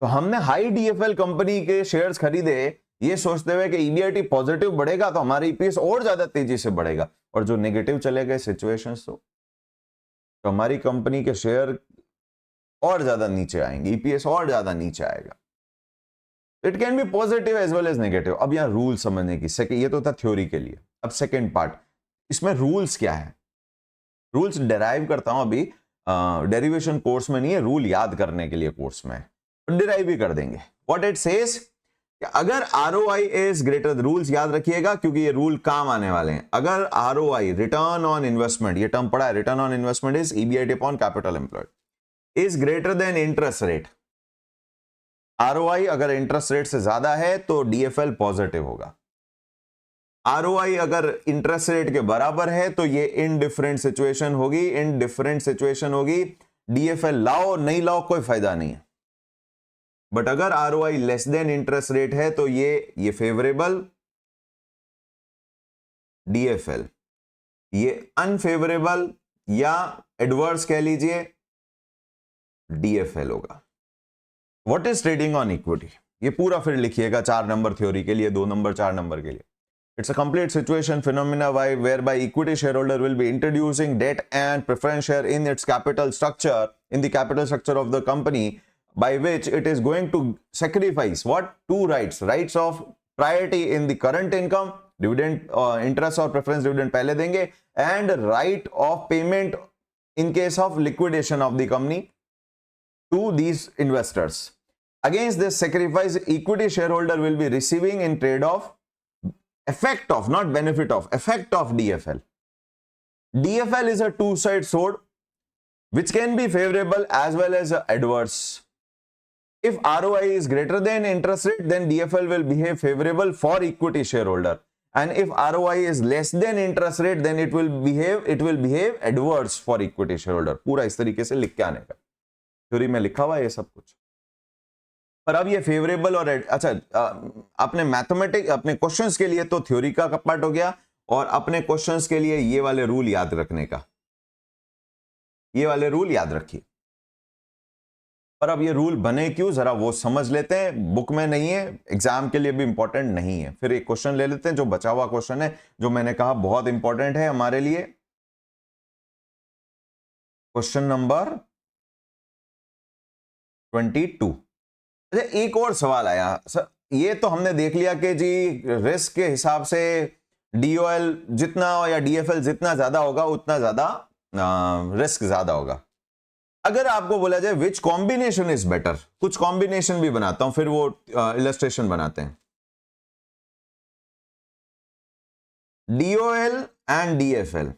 तो हमने हाई डीएफएल कंपनी के shares खरीदे ये सोचते हुए कि ईबीआईटी पॉजिटिव बढ़ेगा तो हमारा ईपीएस और ज्यादा तेजी से बढ़ेगा, और जो नेगेटिव चले गए सिचुएशंस, तो हमारी कंपनी के शेयर और ज्यादा नीचे आएंगे, ईपीएस और ज्यादा नीचे आएगा. It can be positive as well as negative. अब यहां रूल समझने की, ये तो था थ्योरी के लिए. अब सेकेंड पार्ट, इसमें रूल्स क्या है? रूल्स डिराइव करता हूं अभी, डेरिवेशन कोर्स में नहीं है, रूल याद करने के लिए कोर्स में डिराइव भी कर देंगे. व्हाट इट सेज, अगर आरओआई इज ग्रेटर, रूल्स याद रखिएगा क्योंकि ये रूल काम आने वाले हैं. अगर आरओआई, रिटर्न ऑन इन्वेस्टमेंट, ये टर्म पढ़ा है, return on investment is EBIT upon capital employed, is greater than interest rate. ROI अगर इंटरेस्ट रेट से ज्यादा है तो डीएफएल पॉजिटिव होगा. आरओआई अगर इंटरेस्ट रेट के बराबर है तो ये इनडिफरेंट सिचुएशन होगी. डीएफएल लाओ नहीं लाओ कोई फायदा नहीं है. बट अगर ROI less than interest rate है तो ये फेवरेबल डीएफएल, ये अनफेवरेबल या एडवर्स कह लीजिए डीएफएल होगा. What is trading on equity, ये पूरा फिर लिखिएगा 4 नंबर थ्योरी के लिए, 2 नंबर 4 नंबर के लिए. It's a complete situation phenomena whereby equity shareholder will be introducing debt and preference share in its capital structure, in the capital structure of the company, by which it is going to sacrifice what? 2 rights. Rights of priority in the current income, dividend, interest or preference dividend पहले देंगे, and right of payment in case of liquidation of the company to these investors. Against this sacrifice, equity shareholder will be receiving in trade-off effect of, not benefit of, effect of DFL. DFL is a two-sided sword which can be favorable as well as adverse. If ROI is greater than interest rate, then DFL will behave favorable for equity shareholder. And if ROI is less than interest rate, then it will behave adverse for equity shareholder. पूरा इस तरीके से लिख के आने का, theory में लिखा हुआ है ये सब कुछ. पर अब ये फेवरेबल और अच्छा, अपने मैथमेटिक्स, अपने क्वेश्चंस के लिए तो थ्योरी का पार्ट हो गया, और अपने क्वेश्चंस के लिए ये वाले रूल याद रखने का, ये वाले रूल याद रखिए. पर अब ये रूल बने क्यों, जरा वो समझ लेते हैं. बुक में नहीं है, एग्जाम के लिए भी इंपॉर्टेंट नहीं है. फिर एक क्वेश्चन ले लेते हैं जो बचा हुआ क्वेश्चन है, जो मैंने कहा बहुत इंपॉर्टेंट है हमारे लिए. Question number 22. अच्छा, एक और सवाल आया सर. ये तो हमने देख लिया कि जी रिस्क के हिसाब से डीओएल जितना या डीएफएल जितना ज्यादा होगा उतना ज्यादा रिस्क ज्यादा होगा. अगर आपको बोला जाए विच कॉम्बिनेशन इज बेटर, कुछ कॉम्बिनेशन भी बनाता हूं, फिर वो इलस्ट्रेशन बनाते हैं. DOL and DFL,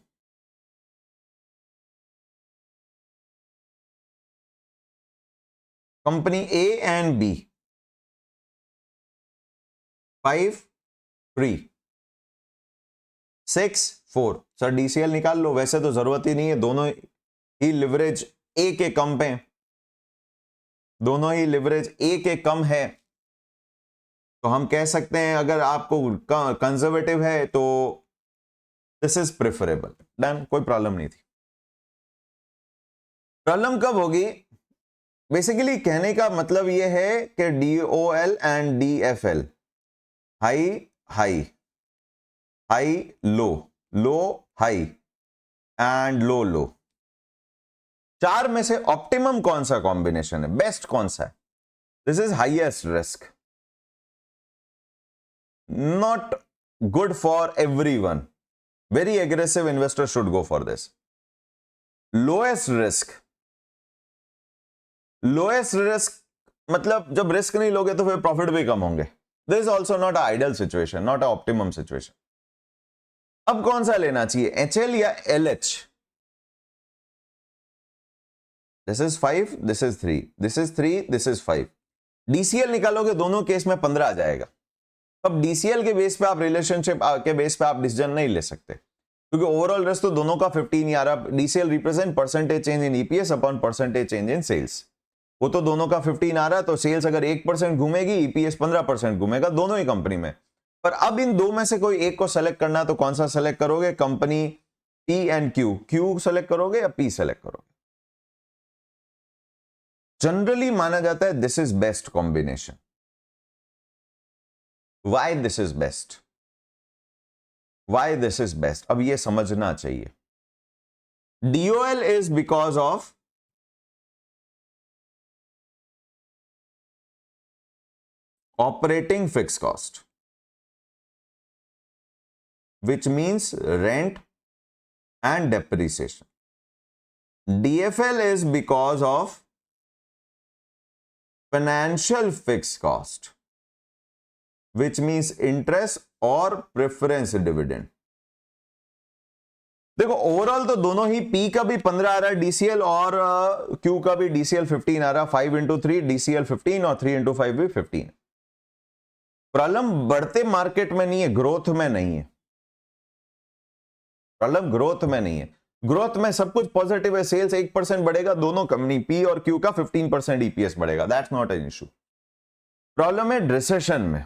company A and B, 5 3 6 4. Sir DCL निकाल लो, वैसे तो जरूरत ही नहीं है, दोनों ही लिवरेज ए के कम पे, दोनों ही लिवरेज ए के कम है. तो हम कह सकते हैं अगर आपको कंजर्वेटिव है तो दिस इज प्रेफरेबल, डन, कोई प्रॉब्लम नहीं थी। प्रॉब्लम कब होगी? बेसिकली कहने का मतलब यह है कि DOL and DFL, high high, high low, low high and low low, चार में से ऑप्टिमम कौन सा कॉम्बिनेशन है, बेस्ट कौन सा है? This is highest risk, not good for everyone, very aggressive investor should go for this. Lowest risk, lowest risk मतलब जब रिस्क नहीं लोगे तो फिर प्रॉफिट भी कम होंगे। This is also not a ideal situation, not a optimum situation. अब कौन सा लेना चाहिए, HL या LH? This is 5, this is 3, this is 3, this is 5। DCL निकालोगे दोनों केस में 15 आ जाएगा। अब DCL के बेस पे आप रिलेशनशिप के बेस पे आप डिसीजन नहीं ले सकते, क्योंकि ओवरऑल रिस्क तो दोनों का 15 ही आ रहा। DCL represent percentage change in EPS upon percentage change in sales, वो तो दोनों का 15 आ रहा है, तो सेल्स अगर 1% घूमेगी, EPS 15% घूमेगा दोनों ही कंपनी में। पर अब इन दो में से कोई एक को सेलेक्ट करना, तो कौन सा सेलेक्ट करोगे? Company P and Q, Q select करोगे या P सेलेक्ट करोगे? जनरली माना जाता है this is best combination. Why this is best, why this is best, अब ये समझना चाहिए। DOL is because of operating fix cost, which means rent and depreciation. DFL is because of financial fixed cost, which means interest or preference dividend. देखो overall तो दोनों ही P का भी 15 आ रहा है DCL, और Q का भी DCL 15 आ रहा है। 5 into 3 DCL 15 और 3 into 5 भी 15। प्रॉब्लम बढ़ते मार्केट में नहीं है, ग्रोथ में नहीं है। प्रॉब्लम ग्रोथ में नहीं है, ग्रोथ में सब कुछ पॉजिटिव है। सेल्स 1% बढ़ेगा, दोनों कंपनी P और Q का 15% EPS बढ़ेगा, that's not an issue. Problem है रिसेशन में।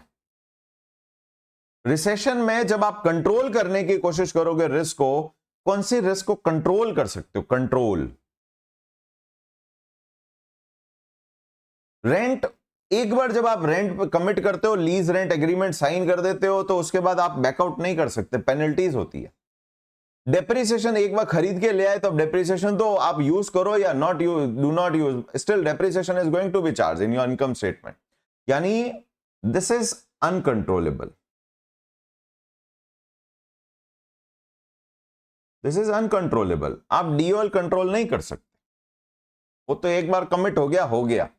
रिसेशन में जब आप कंट्रोल करने की कोशिश करोगे रिस्क को, कौन सी रिस्क को कंट्रोल कर सकते हो? Control rent. एक बार जब आप रेंट पे कमिट करते हो, लीज रेंट एग्रीमेंट साइन कर देते हो, तो उसके बाद आप बैकआउट नहीं कर सकते, पेनल्टीज होती है। डेप्रिसिएशन एक बार खरीद के ले आए तो अब डेप्रिसिएशन तो आप यूज करो या not use, do not use, still depreciation is going to be charge in your income statement. यानी this is uncontrollable, this is uncontrollable. आप DOL कंट्रोल नहीं कर सकते, वो तो एक बार कमिट हो गया।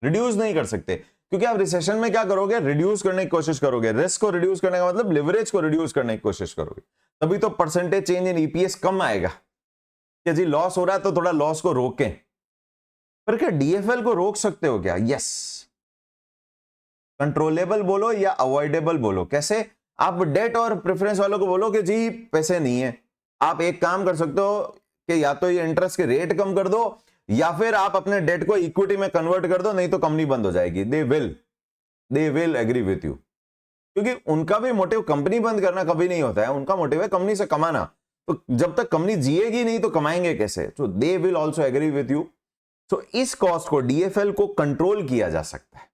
रिड्यूस नहीं कर सकते, क्योंकि आप रिसेशन में क्या करोगे? रिड्यूस करने की कोशिश करोगे। रिस्क को रिड्यूस करने का मतलब लिवरेज को रिड्यूस करने की कोशिश करोगे, तभी तो परसेंटेज चेंज इन EPS कम आएगा। कि जी लॉस हो रहा है तो थोड़ा लॉस को रोकें। पर क्या DFL को रोक सकते हो क्या? यस। कंट्रोलेबल बोलो या अवॉइडेबल बोलो, कैसे? आप डेट और प्रेफरेंस वालों को बोलो कि जी पैसे नहीं है, आप एक काम कर सकते हो कि या तो ये इंटरेस्ट के रेट कम कर दो, या फिर आप अपने डेट को इक्विटी में कन्वर्ट कर दो, नहीं तो कंपनी बंद हो जाएगी। They will agree with you, क्योंकि उनका भी मोटिव कंपनी बंद करना कभी नहीं होता है, उनका मोटिव है कंपनी से कमाना। तो जब तक कंपनी जिएगी नहीं तो कमाएंगे कैसे? तो they will also agree with you. तो इस कॉस्ट को DFL को कंट्रोल किया जा सकता है।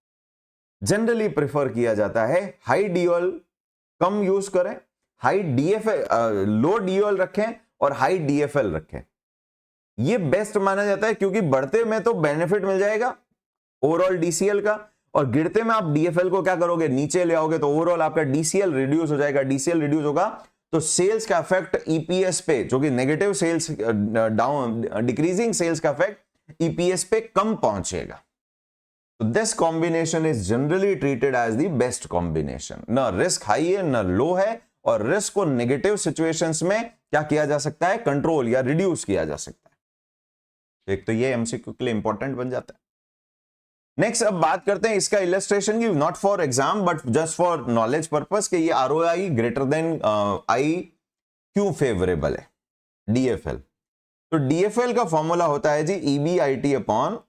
जनरली प्रेफर किया जाता है हाई DOL कम यूज करें, हाई DFL लो DOL रखें और हाई DFL रखें। ये बेस्ट माना जाता है, क्योंकि बढ़ते में तो बेनिफिट मिल जाएगा ओवरऑल DCL का, और गिरते में आप DFL को क्या करोगे? नीचे ले आओगे, तो ओवरऑल आपका DCL रिड्यूस हो जाएगा। DCL रिड्यूस होगा तो सेल्स का इफेक्ट EPS पे, जो कि negative sales, down decreasing sales का इफेक्ट EPS पे कम पहुंचेगा। तो this combination is generally treated as the best combination. न रिस्क हाई है न लो है, और रिस्क को नेगेटिव सिचुएशंस में क्या किया जा सकता है? कंट्रोल या रिड्यूस किया जा सकता है। एक तो ये MCQ के लिए इंपॉर्टेंट बन जाता है। नेक्स्ट अब बात करते हैं इसका इलस्ट्रेशन की, not for exam but just for knowledge purpose, कि ये ROI ग्रेटर देन I क्यों फेवरेबल है DFL। तो DFL का फॉर्मूला होता है जी EBIT अपॉन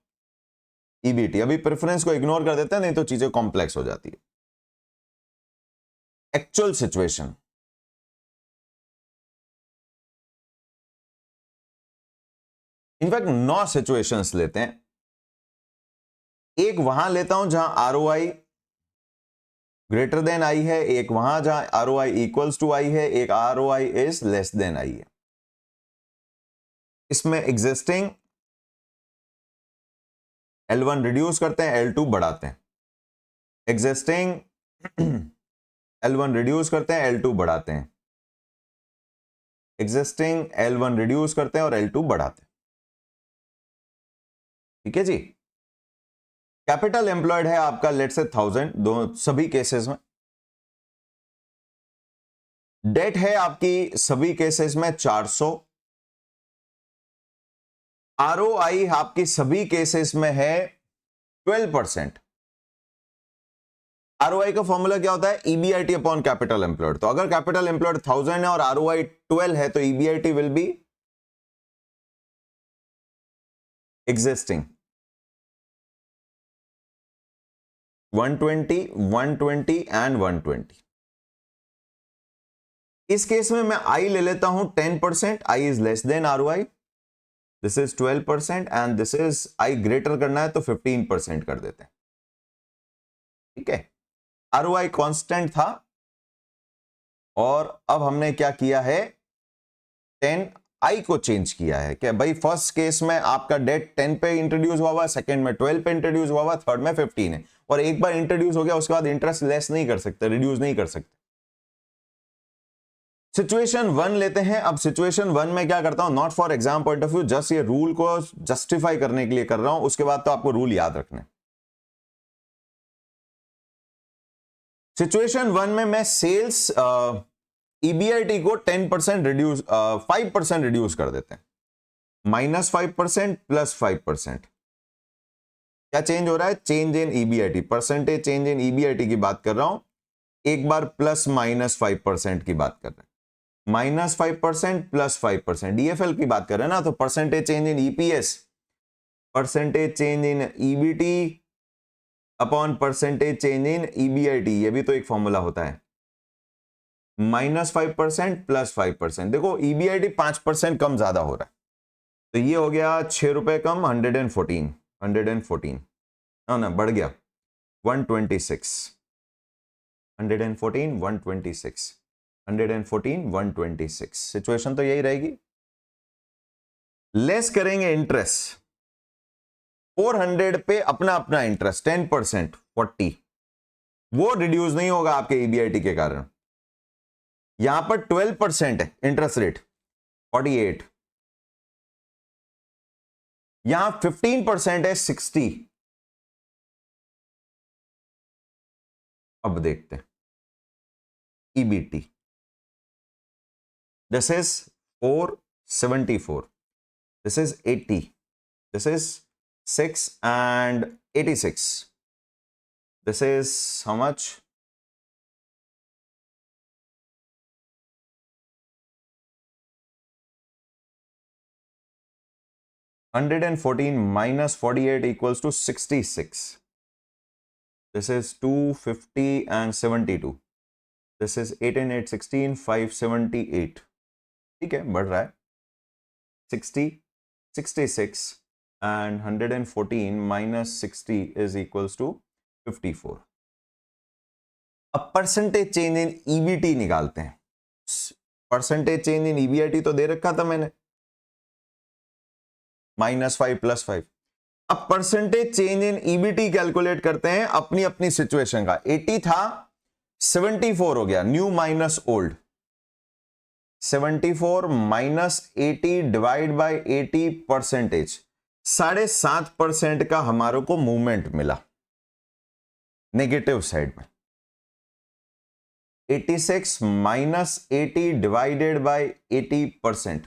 EBT। अभी प्रेफरेंस को इग्नोर कर देते हैं, नहीं तो चीजें कॉम्प्लेक्स हो जाती है। Actual situation. इनफैक्ट 9 सिचुएशंस लेते हैं। एक वहां लेता हूं जहां आरओआई ग्रेटर देन आई है, एक वहां जहां आरओआई इक्वल्स टू आई है, एक ROI is less than I है। इसमें एग्जिस्टिंग L1 रिड्यूस करते हैं, L2 बढ़ाते हैं। एग्जिस्टिंग L1 रिड्यूस करते हैं, L2 बढ़ाते हैं। एग्जिस्टिंग L1 रिड्यूस करते हैं और L2 बढ़ाते हैं। ठीक है जी। कैपिटल एम्प्लॉयड है आपका लेट से 1000 दो सभी केसेस में। डेट है आपकी सभी केसेस में 400। आरओआई आपकी सभी केसेस में है 12%। आरओआई का फॉर्मूला क्या होता है? EBIT upon capital employed. तो अगर कैपिटल एम्प्लॉयड 1000 है और आरओआई 12 है तो EBIT will be existing 120, 120 and 120। इस केस में मैं आई ले लेता हूं 10%, I is less than ROI. This is 12% and this is I greater करना है तो 15% कर देते हैं। ठीक है, आरओआई कांस्टेंट था और अब हमने क्या किया है, 10 आई को चेंज किया है। क्या भाई, फर्स्ट केस में आपका डेट 10 पे इंट्रोड्यूस हुआ, सेकंड में 12 पे इंट्रोड्यूस हुआ, थर्ड में 15 है। और एक बार इंट्रोड्यूस हो गया उसके बाद इंटरेस्ट लेस नहीं कर सकते, रिड्यूस नहीं कर सकते। सिचुएशन 1 लेते हैं। अब सिचुएशन 1 में क्या करता हूं, not for exam point of view, just ये रूल को जस्टिफाई करने के लिए कर रहा हूं। उसके बाद तो आपको रूल याद रखने। सिचुएशन 1 में मैं सेल्स ईबीआईटी को 10% रिड्यूस 5% रिड्यूस कर देते हैं। -5% +5%। क्या चेंज हो रहा है? Change in EBIT, percentage change in EBIT की बात कर रहा हूं। एक बार +-5% की बात कर रहे हैं, -5% +5%। डीएफएल की बात कर रहे हैं ना, तो percentage change in EPS, percentage change in EBT upon percentage change in EBIT, ये भी तो एक फॉर्मूला होता है। -5% +5%। देखो ईबीआईटी 5% कम ज्यादा हो रहा है, तो ये हो गया 6 रुपए कम, 114 ना बढ़ गया 126, 114 126, 114 126। सिचुएशन तो यही रहेगी। लेस करेंगे इंटरेस्ट 400 पे, अपना अपना इंटरेस्ट 10% 40, वो रिड्यूस नहीं होगा आपके ईबीआईटी के कारण। यहां पर 12% है इंटरेस्ट रेट 48, यहां 15% है 60। अब देखते हैं EBT, this is 474, this is 80, this is 6 and 86, this is how much? -114 -48 equals to 66. This is 250 and 72. This is 8 and 8 16, 578. ठीक है, बढ़ रहा है। 60, 66 and 114 minus 60 is equals to 54. अब परसेंटेज चेंज इन ईबीटी निकालते हैं। परसेंटेज चेंज इन ईबीआईटी तो दे रखा था मैंने, -5 +5। अब परसेंटेज चेंज इन ईबीटी कैलकुलेट करते हैं अपनी अपनी सिचुएशन का। 80 था, 74 हो गया, new minus old. 74 -80 divide bye 80 percentage, 7.5% का हमारे को मूवमेंट मिला नेगेटिव साइड में। 86 -80 डिवाइडेड बाय 80%,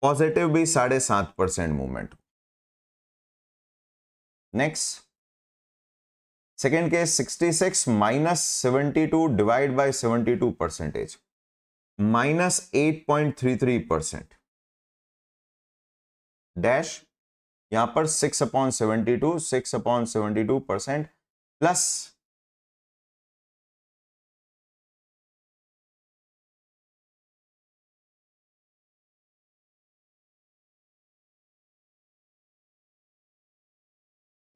पॉजिटिव भी 7.5% movement. Next second case 66 -72 divide by 72 percentage, -8.33%। Dash यहां पर 6/72, 6/72% plus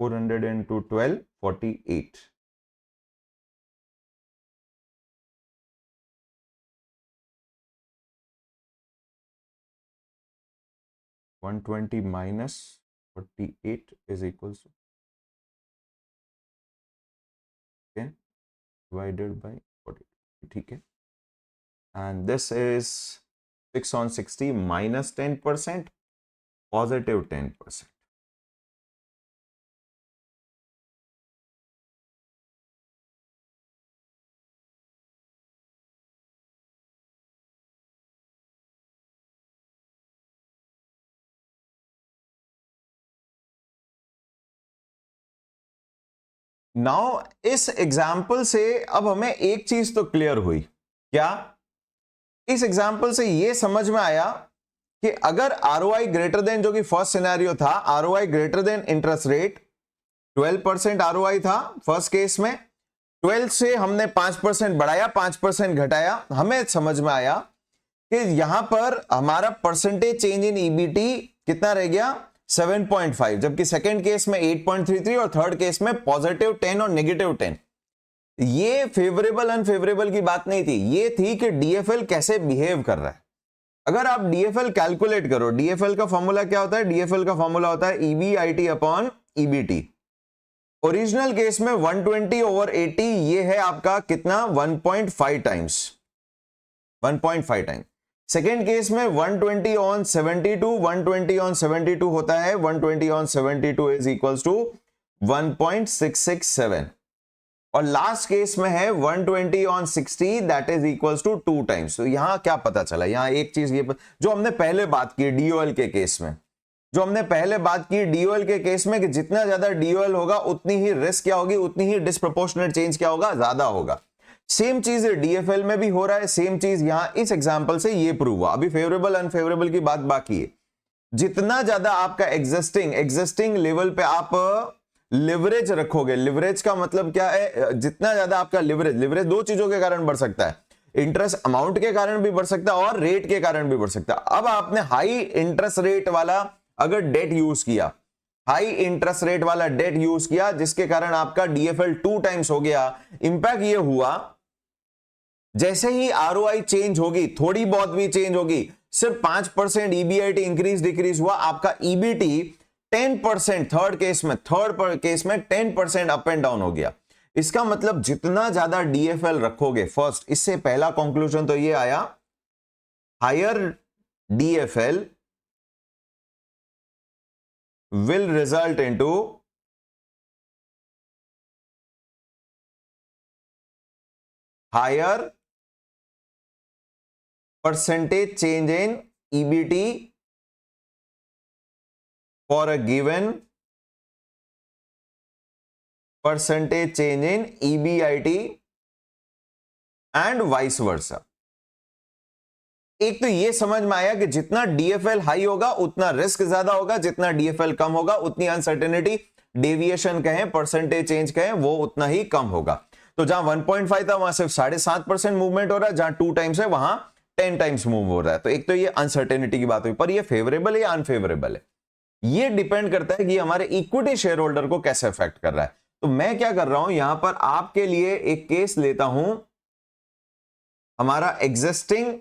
400 into 12, 48. 120 minus 48 is equals to 10 divided by 40. ठीक है. And this is 6 on 60 minus 10%, positive 10%. Now इस एग्जाम्पल से अब हमें एक चीज तो क्लियर हुई. क्या? इस एग्जाम्पल से ये समझ में आया कि अगर आरओआई ग्रेटर देन, जो कि फर्स्ट सिनेरियो था, ROI greater than interest rate, 12% ROI था फर्स्ट केस में, 12 से हमने 5% बढ़ाया, 5% घटाया, हमें समझ में आया कि यहां पर हमारा परसेंटेज चेंज इन ईबीटी कितना रह गया, 7.5, जबकि सेकेंड केस में 8.33 और थर्ड केस में पॉजिटिव 10 और नेगेटिव 10. ये फेवरेबल अनफेवरेबल की बात नहीं थी, ये थी कि डीएफएल कैसे बिहेव कर रहा है. अगर आप डीएफएल कैलकुलेट करो, डीएफएल का फॉर्मूला क्या होता है? डीएफएल का फॉर्मूला होता है EBIT upon EBT. Original case में 120 ओवर 80, ये है आपका कितना, 1.5 टाइम्स, 1.5 टाइम्स. सेकेंड केस में 120 ऑन 72, 120 ऑन 72 होता है, 120 ऑन 72 इज इक्वल्स टू 1.667. और लास्ट केस में है 120 on 60, that is equals to 2 times. तो यहां क्या पता चला? यहां एक चीज ये जो हमने पहले बात की डीओएल के केस में, जो हमने पहले बात की डीओएल के केस में, कि जितना ज्यादा डीओएल होगा उतनी ही रिस्क क्या होगी, उतनी ही डिस्प्रोपोर्शनेट चेंज क्या होगा, ज्यादा होगा. सेम चीज डीएफएल में भी हो रहा है, सेम चीज यहां इस एग्जांपल से ये प्रूव हुआ. अभी फेवरेबल अनफेवरेबल की बात बाकी है. जितना ज्यादा आपका एग्जिस्टिंग लेवल पे आप लिवरेज रखोगे, लिवरेज का मतलब क्या है, जितना ज्यादा आपका लिवरेज दो चीजों के कारण बढ़ सकता है, इंटरेस्ट अमाउंट के कारण भी बढ़ सकता है और रेट के कारण भी बढ़ सकता है. अब आपने हाई इंटरेस्ट रेट वाला अगर डेट यूज किया, हाई इंटरेस्ट रेट वाला डेट यूज किया, जिसके कारण आपका डीएफएल 2 टाइम्स हो गया. इंपैक्ट ये हुआ, जैसे ही आरओआई चेंज होगी, थोड़ी बहुत भी चेंज होगी, सिर्फ 5% ईबीआईटी इंक्रीज डिक्रीज हुआ, आपका ईबीटी 10%, थर्ड केस में 10% अप एंड डाउन हो गया. इसका मतलब जितना ज्यादा डीएफएल रखोगे, फर्स्ट इससे पहला कंक्लूजन तो ये आया, higher DFL will result into higher percentage change in EBT for a given percentage change in EBIT and vice versa. एक तो ये समझ में आया कि जितना डीएफएल हाई होगा उतना रिस्क ज्यादा होगा, जितना डीएफएल कम होगा उतनी अनसर्टेनिटी, डेविएशन कहें, परसेंटेज चेंज कहें, वो उतना ही कम होगा. तो जहां 1.5 था वहां सिर्फ 7.5% मूवमेंट हो रहा है, जहां 2 टाइम्स है वहां 10 टाइम्स मूव हो रहा है. तो एक तो ये अनसर्टेनिटी की बात हुई, पर ये फेवरेबल है या अनफेवरेबल है, ये डिपेंड करता है कि हमारे इक्विटी शेयर होल्डर को कैसे अफेक्ट कर रहा है. तो मैं क्या कर रहा हूं, यहां पर आपके लिए एक केस लेता हूं, हमारा एग्जिस्टिंग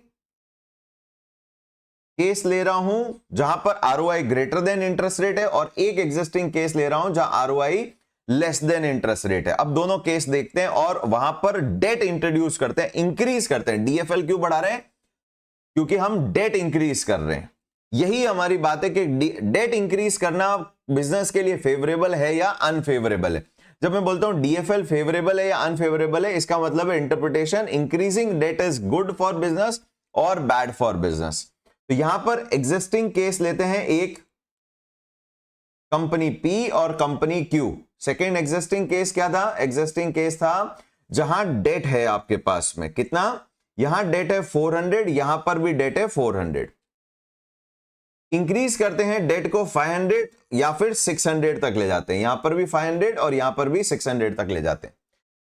केस ले रहा हूं जहां पर ROI greater than interest rate है, और एक एग्जिस्टिंग केस ले रहा हूं जहां ROI less than interest rate है. अब दोनों केस देखते हैं और वहां पर डेट इंट्रोड्यूस करते हैं, इंक्रीज करते हैं. डीएफएल क्यों बढ़ा रहे हैं? क्योंकि हम डेट इंक्रीज कर रहे हैं. यही हमारी बात है कि डेट इंक्रीज करना बिजनेस के लिए फेवरेबल है या अनफेवरेबल है. जब मैं बोलता हूं डीएफएल फेवरेबल है या अनफेवरेबल है, इसका मतलब है interpretation, increasing debt is good for business और बैड फॉर बिजनेस. तो यहां पर एग्जिस्टिंग केस लेते हैं, एक कंपनी पी और company Q. Second existing case क्या था? एग्जिस्टिंग केस था जहां डेट है आपके पास में, कितना, यहां डेट है 400, यहां पर भी डेट है 400. इंक्रीज करते हैं डेट को 500 या फिर 600 तक ले जाते हैं, यहां पर भी 500 और यहां पर भी 600 तक ले जाते हैं.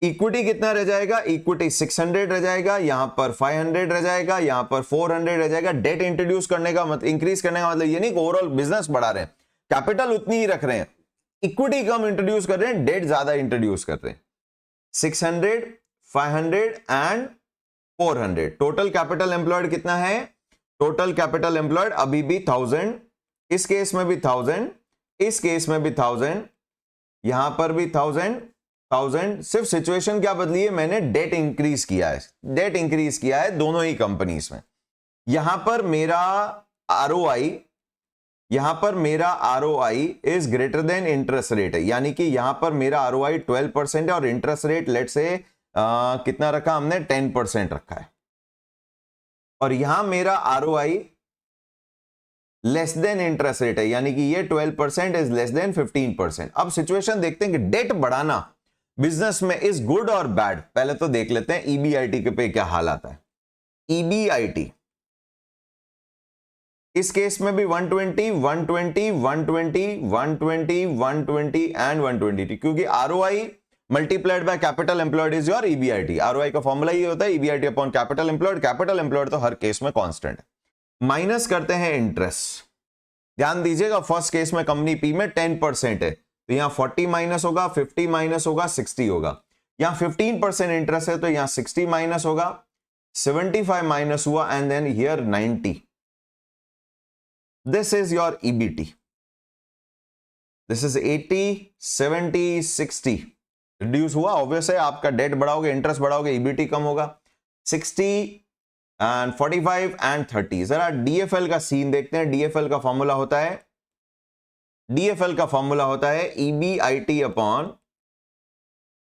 इक्विटी कितना रह जाएगा? इक्विटी 600 रह जाएगा, यहां पर 500 रह जाएगा, यहां पर 400 रह जाएगा. डेट इंट्रोड्यूस करने का मतलब, इंक्रीज करने का मतलब ये नहीं कि ओवरऑल बिजनेस बढ़ा रहे हैं, कैपिटल उतनी ही रख रहे हैं, इक्विटी कम इंट्रोड्यूस कर रहे हैं, डेट ज्यादा इंट्रोड्यूस कर रहे हैं। 600, 500 एंड 400। टोटल कैपिटल एम्प्लॉयड कितना है? टोटल कैपिटल एम्प्लॉयड अभी भी 1000, इस केस में भी 1000, इस केस में भी 1000, यहां पर भी 1000। सिर्फ सिचुएशन क्या बदली है? मैंने डेट इंक्रीज किया है, डेट इंक्रीज किया है दोनों ही कंपनीज में। यहां पर मेरा आरओआई, यहां पर मेरा ROI is greater than interest rate है, यानी कि यहां पर मेरा आरओआई 12% है और इंटरेस्ट रेट लेट से कितना रखा हमने? 10% रखा है। और यहां मेरा ROI less than interest rate है, यानी कि ये 12% इज लेस देन 15%। अब सिचुएशन देखते हैं कि डेट बढ़ाना बिजनेस में इज गुड और बैड। पहले तो देख लेते हैं ईबीआईटी के पे क्या हाल आता है। ईबीआईटी इस केस में भी 120, 120, 120, 120, 120 एंड 120, क्योंकि ROI multiplied by capital employed is your EBIT. ROI का फॉर्मूला ये होता है EBIT upon capital employed. Capital employed तो हर केस में कांस्टेंट है। माइनस करते हैं इंटरेस्ट। ध्यान दीजिएगा, फर्स्ट केस में कंपनी पी में 10% है, तो यहां 40 माइनस होगा, 50 माइनस होगा, 60 होगा। यहां 15% इंटरेस्ट है, तो यहां 60 माइनस होगा, 75 माइनस हुआ and then here 90। This is your EBT. This is 80, 70, 60. Reduce हुआ, ऑब्वियस है, आपका डेट बढ़ाओगे, इंटरेस्ट बढ़ाओगे, EBT कम होगा। 60 एंड 45 एंड 30। जरा DFL का सीन देखते हैं। DFL का फॉर्मूला होता है, DFL का फॉर्मूला होता है EBIT upon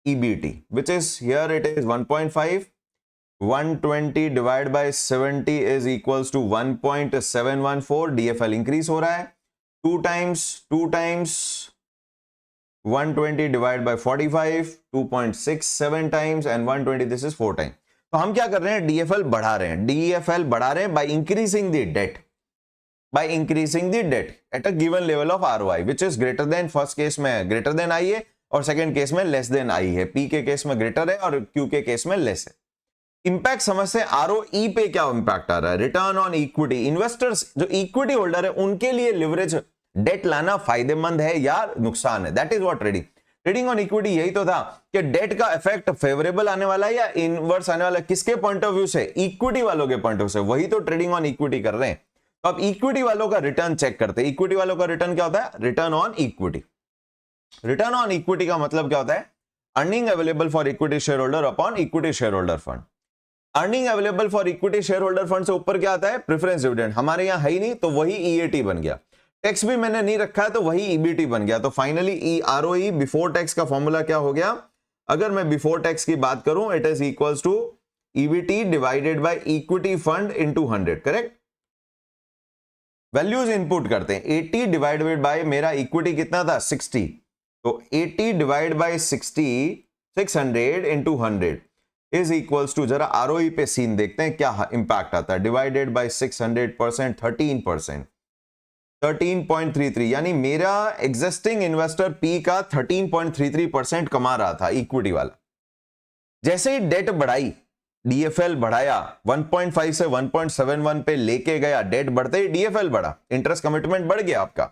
EBT, which is here it is 1.5. 120 divide by 70 is equals to 1.714। DFL increase हो रहा है 2 times 120 divide by 45 2.67 times and 120 this is 4 times. तो हम क्या कर रहे हैं? DFL बढ़ा रहे हैं, DFL बढ़ा रहे हैं by increasing the debt, by increasing the debt at a given level of ROI which is greater than, first case में ग्रेटर देन आई है और सेकंड केस में लेस देन आई है। P के केस में ग्रेटर है और Q के केस में लेस है। इंपैक्ट समझते हैं आरओई पे क्या इंपैक्ट आ रहा है। रिटर्न ऑन इक्विटी, इन्वेस्टर्स जो इक्विटी होल्डर है उनके लिए लिवरेज डेट लाना फायदेमंद है या नुकसान है? That is what trading on equity यही तो था कि डेट का इफेक्ट फेवरेबल आने वाला है या इनवर्स आने वाला है। किसके पॉइंट ऑफ व्यू से? इक्विटी वालों के पॉइंट ऑफ व्यू से। वही तो ट्रेडिंग ऑन इक्विटी कर रहे हैं। तो अब इक्विटी वालों का रिटर्न चेक करते हैं। इक्विटी वालों का रिटर्न क्या होता है? Return on equity. Return on equity का मतलब क्या होता है? Earning available for equity share holder upon equity share holder fund. Earning available for equity share holder fund से ऊपर क्या आता है? Preference dividend. हमारे यहां है ही नहीं, तो वही ईएटी बन गया। टैक्स भी मैंने नहीं रखा है, तो वही ईबीटी बन गया। तो फाइनली आरओई बिफोर टैक्स का फॉर्मूला क्या हो गया? अगर मैं बिफोर टैक्स की बात करूं, it is equals to EBT divided by equity fund into 100। Correct? Values input करते हैं। 80 डिवाइडेड बाय मेरा इक्विटी कितना था? 60। तो 80 divide by 60, 600 into 100 is equals to, जरा आरओई पे सीन देखते हैं क्या इंपैक्ट आता है। डिवाइडेड बाय 600%, 13%, 13.33, यानी मेरा एग्जिस्टिंग इन्वेस्टर पी का 13.33% कमा रहा था इक्विटी वाला। जैसे ही डेट बढ़ाई, DFL बढ़ाया, 1.5 से 1.71 पे लेके गया, डेट बढ़ते ही DFL बढ़ा, इंटरेस्ट कमिटमेंट बढ़ गया आपका।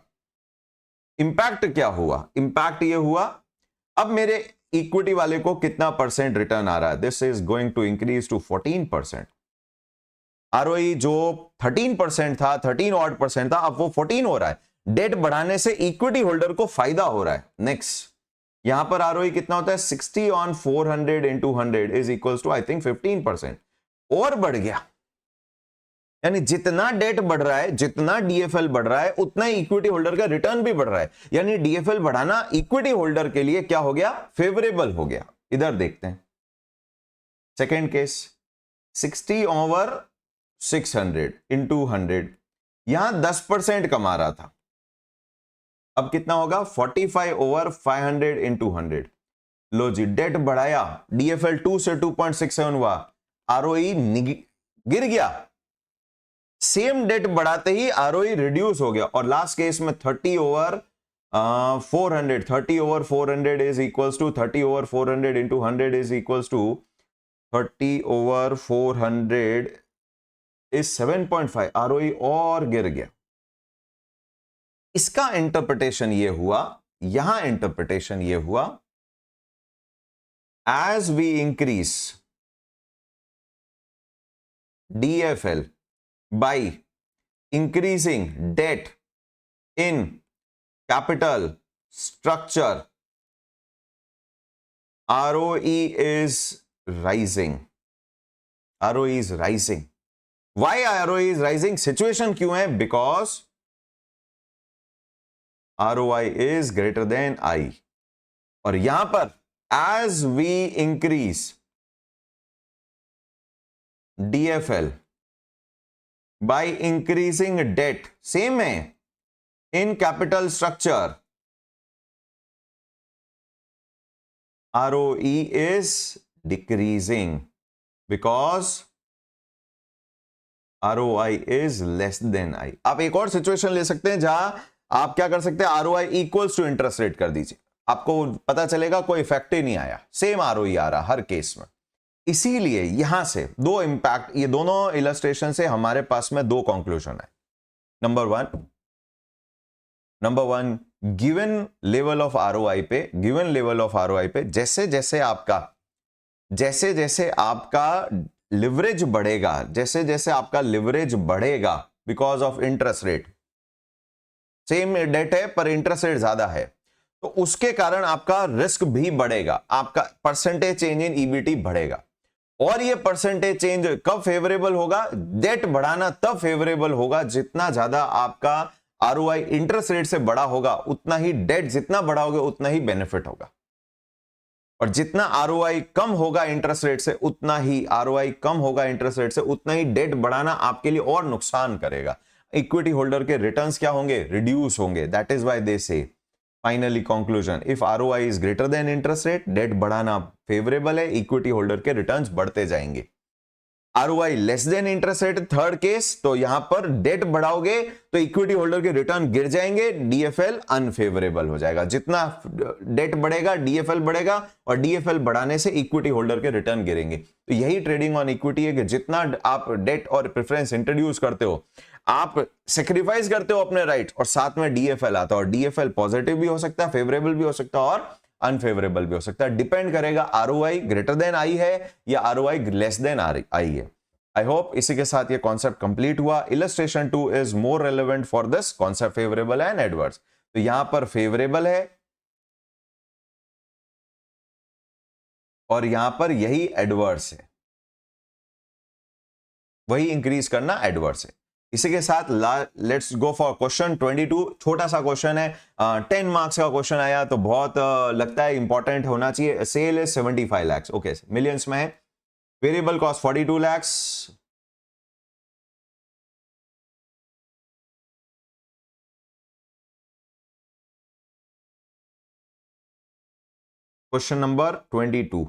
इंपैक्ट क्या हुआ? इंपैक्ट ये हुआ, अब मेरे इक्विटी वाले को कितना परसेंट रिटर्न आ रहा है? This is going to increase to 14%। ROE जो 13% था, 13 ऑड परसेंट था, अब वो 14 हो रहा है। डेट बढ़ाने से इक्विटी होल्डर को फायदा हो रहा है। नेक्स्ट, यहां पर आरओई कितना होता है? 60 on 400 into 100 is equals to I think 15%। और बढ़ गया, यानी जितना डेट बढ़ रहा है, जितना DFL बढ़ रहा है, उतना ही इक्विटी होल्डर का रिटर्न भी बढ़ रहा है। यानी DFL बढ़ाना इक्विटी होल्डर के लिए क्या हो गया? फेवरेबल हो गया। इधर देखते हैं सेकेंड केस, 60 ओवर 600 इंटू 100, यहां 10% कमा रहा था, अब कितना होगा? 45 ओवर 500 इंटू 100। लो जी, डेट बढ़ाया, DFL 2 से 2.67 हुआ, आरओई गिर गया। सेम डेट बढ़ाते ही आरओई रिड्यूस हो गया। और लास्ट केस में 30 over 400, 30 over 400 is equals to 30 over 400 into 100 is equals to 30 over 400 is 7.5। ROE और गिर गया। इसका इंटरप्रिटेशन ये हुआ यहां इंटरप्रिटेशन ये हुआ, as we increase DFL by increasing debt in capital structure, ROE is rising. ROE is rising. Why ROE is rising? Situation क्यों है? Because ROI is greater than I. और यहां पर as we increase DFL by increasing debt, same है in capital structure, ROE is decreasing because ROI is less than I. आप एक और situation ले सकते हैं जहां आप क्या कर सकते हैं, ROI equals to interest rate कर दीजिए, आपको पता चलेगा कोई इफेक्ट ही नहीं आया, सेम ROE आ रहा हर केस में। इसीलिए यहां से दो इंपैक्ट, ये दोनों इलस्ट्रेशन से हमारे पास में दो कंक्लूजन है। Number one, given level of ROI पे, गिवन लेवल ऑफ ROI पे जैसे जैसे आपका लिवरेज बढ़ेगा, जैसे जैसे आपका लिवरेज बढ़ेगा because of interest rate, same debt है पर इंटरेस्ट रेट ज्यादा है, तो उसके कारण आपका रिस्क भी बढ़ेगा, आपका परसेंटेज चेंज इन ईबीटी बढ़ेगा। और ये परसेंटेज चेंज कब फेवरेबल होगा? डेट बढ़ाना तब फेवरेबल होगा जितना ज्यादा आपका ROI इंटरेस्ट रेट से बड़ा होगा, उतना ही डेट जितना बढ़ाओगे उतना ही बेनिफिट होगा। और जितना ROI कम होगा इंटरेस्ट रेट से, उतना ही ROI कम होगा इंटरेस्ट रेट से, उतना ही डेट बढ़ाना आपके लिए और नुकसान करेगा। इक्विटी होल्डर के रिटर्न्स क्या होंगे? रिड्यूस होंगे। That is why they say finally conclusion, if ROI is greater than interest rate, debt बढ़ाना फेवरेबल है, इक्विटी होल्डर के रिटर्न्स बढ़ते जाएंगे। ROI less than interest rate third case, तो यहां पर डेट बढ़ाओगे तो इक्विटी होल्डर के रिटर्न गिर जाएंगे, DFL अनफेवरेबल हो जाएगा। जितना डेट बढ़ेगा DFL बढ़ेगा, और DFL बढ़ाने से इक्विटी होल्डर के रिटर्न गिरेंगे। तो यही ट्रेडिंग ऑन इक्विटी है कि जितना आप डेट और प्रेफरेंस इंट्रोड्यूस करते हो, आप सेक्रीफाइस करते हो अपने राइट, और साथ में DFL आता है, और DFL पॉजिटिव भी हो सकता है, फेवरेबल भी हो सकता है, और अनफेवरेबल भी हो सकता है। डिपेंड करेगा ROI ग्रेटर देन आई है या ROI लेस देन आई है। आई होप इसी के साथ ये कॉन्सेप्ट कंप्लीट हुआ। Illustration 2 is more relevant for this concept, favourable and adverse. तो यहां पर फेवरेबल है और यहां पर यही एडवर्स है, वही इंक्रीज करना एडवर्स है। इसी के साथ लेट्स गो फॉर क्वेश्चन 22। छोटा सा क्वेश्चन है, 10 मार्क्स का क्वेश्चन आया, तो बहुत लगता है इंपॉर्टेंट होना चाहिए। Sale is 75 lakh, okay, millions में है। Variable cost 42 lakh. Question number 22,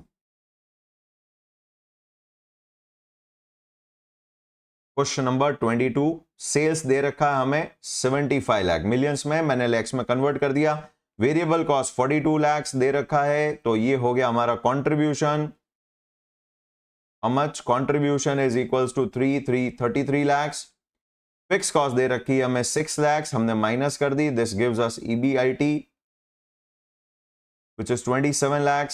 question number 22, sales दे रखा है हमें 75 लाख, मिलियंस में, मैंने लैक्स में कन्वर्ट कर दिया। वेरिएबल कॉस्ट 42 लाख दे रखा है, तो ये हो गया हमारा contribution. How much? Contribution is equals to 33 lakh. Fix cost दे रखी है हमें 6 लाख, हमने माइनस कर दी, this gives us EBIT which is 27 lakh.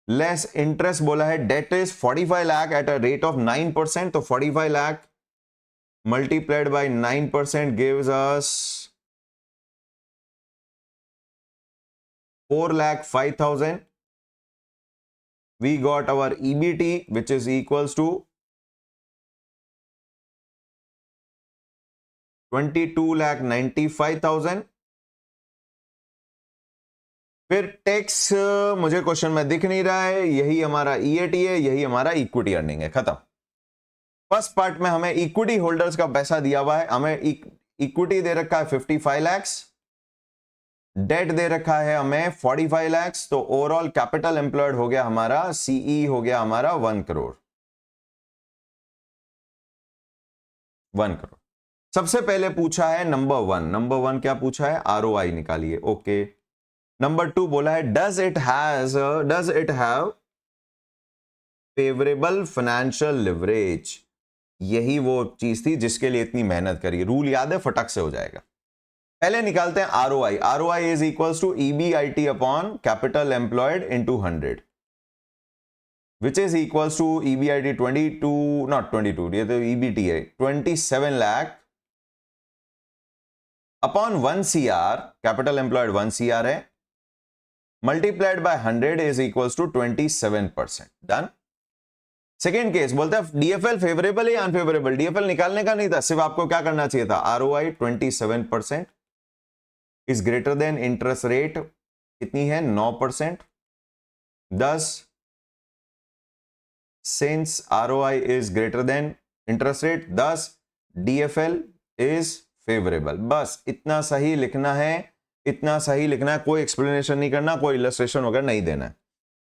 Less interest बोला है, debt is 45 lakh at a rate of 9%, तो 45 lakh multiplied by 9% gives us 4,05,000. We got our EBT which is equals to 22,95,000. फिर टैक्स मुझे क्वेश्चन में दिख नहीं रहा है, यही हमारा EAT है, यही हमारा इक्विटी अर्निंग है, खत्म। फर्स्ट पार्ट में हमें इक्विटी होल्डर्स का पैसा दिया हुआ है, हमें इक्विटी दे रखा है 55 लाख, डेट दे रखा है हमें 45 लाख, तो ओवरऑल कैपिटल एम्प्लॉयड हो गया हमारा, CE हो गया हमारा 1 करोड़। 1 करोड़। सबसे पहले पूछा है नंबर वन क्या पूछा है? ROI निकालिए, ओके। नंबर 2 बोला है does it have favourable financial leverage. यही वो चीज थी जिसके लिए इतनी मेहनत करी, रूल याद है, फटक से हो जाएगा। पहले निकालते हैं ROI. ROI is equals to EBIT upon capital employed into 100, which is equals to EBIT 22, not 22, ये तो EBT है, 27 lakh upon 1 CR, capital employed 1 CR है, multiplied by 100 is equals to 27%. Done. Second case बोलता है DFL favourable या unfavourable. DFL निकालने का नहीं था, सिर्फ आपको क्या करना चाहिए था, ROI 27% is greater than interest rate कितनी है 9%. thus since ROI is greater than interest rate, thus DFL is favorable. बस इतना सही लिखना है, इतना सही लिखना है, कोई एक्सप्लेनेशन नहीं करना, कोई इलस्ट्रेशन वगैरह नहीं देना है.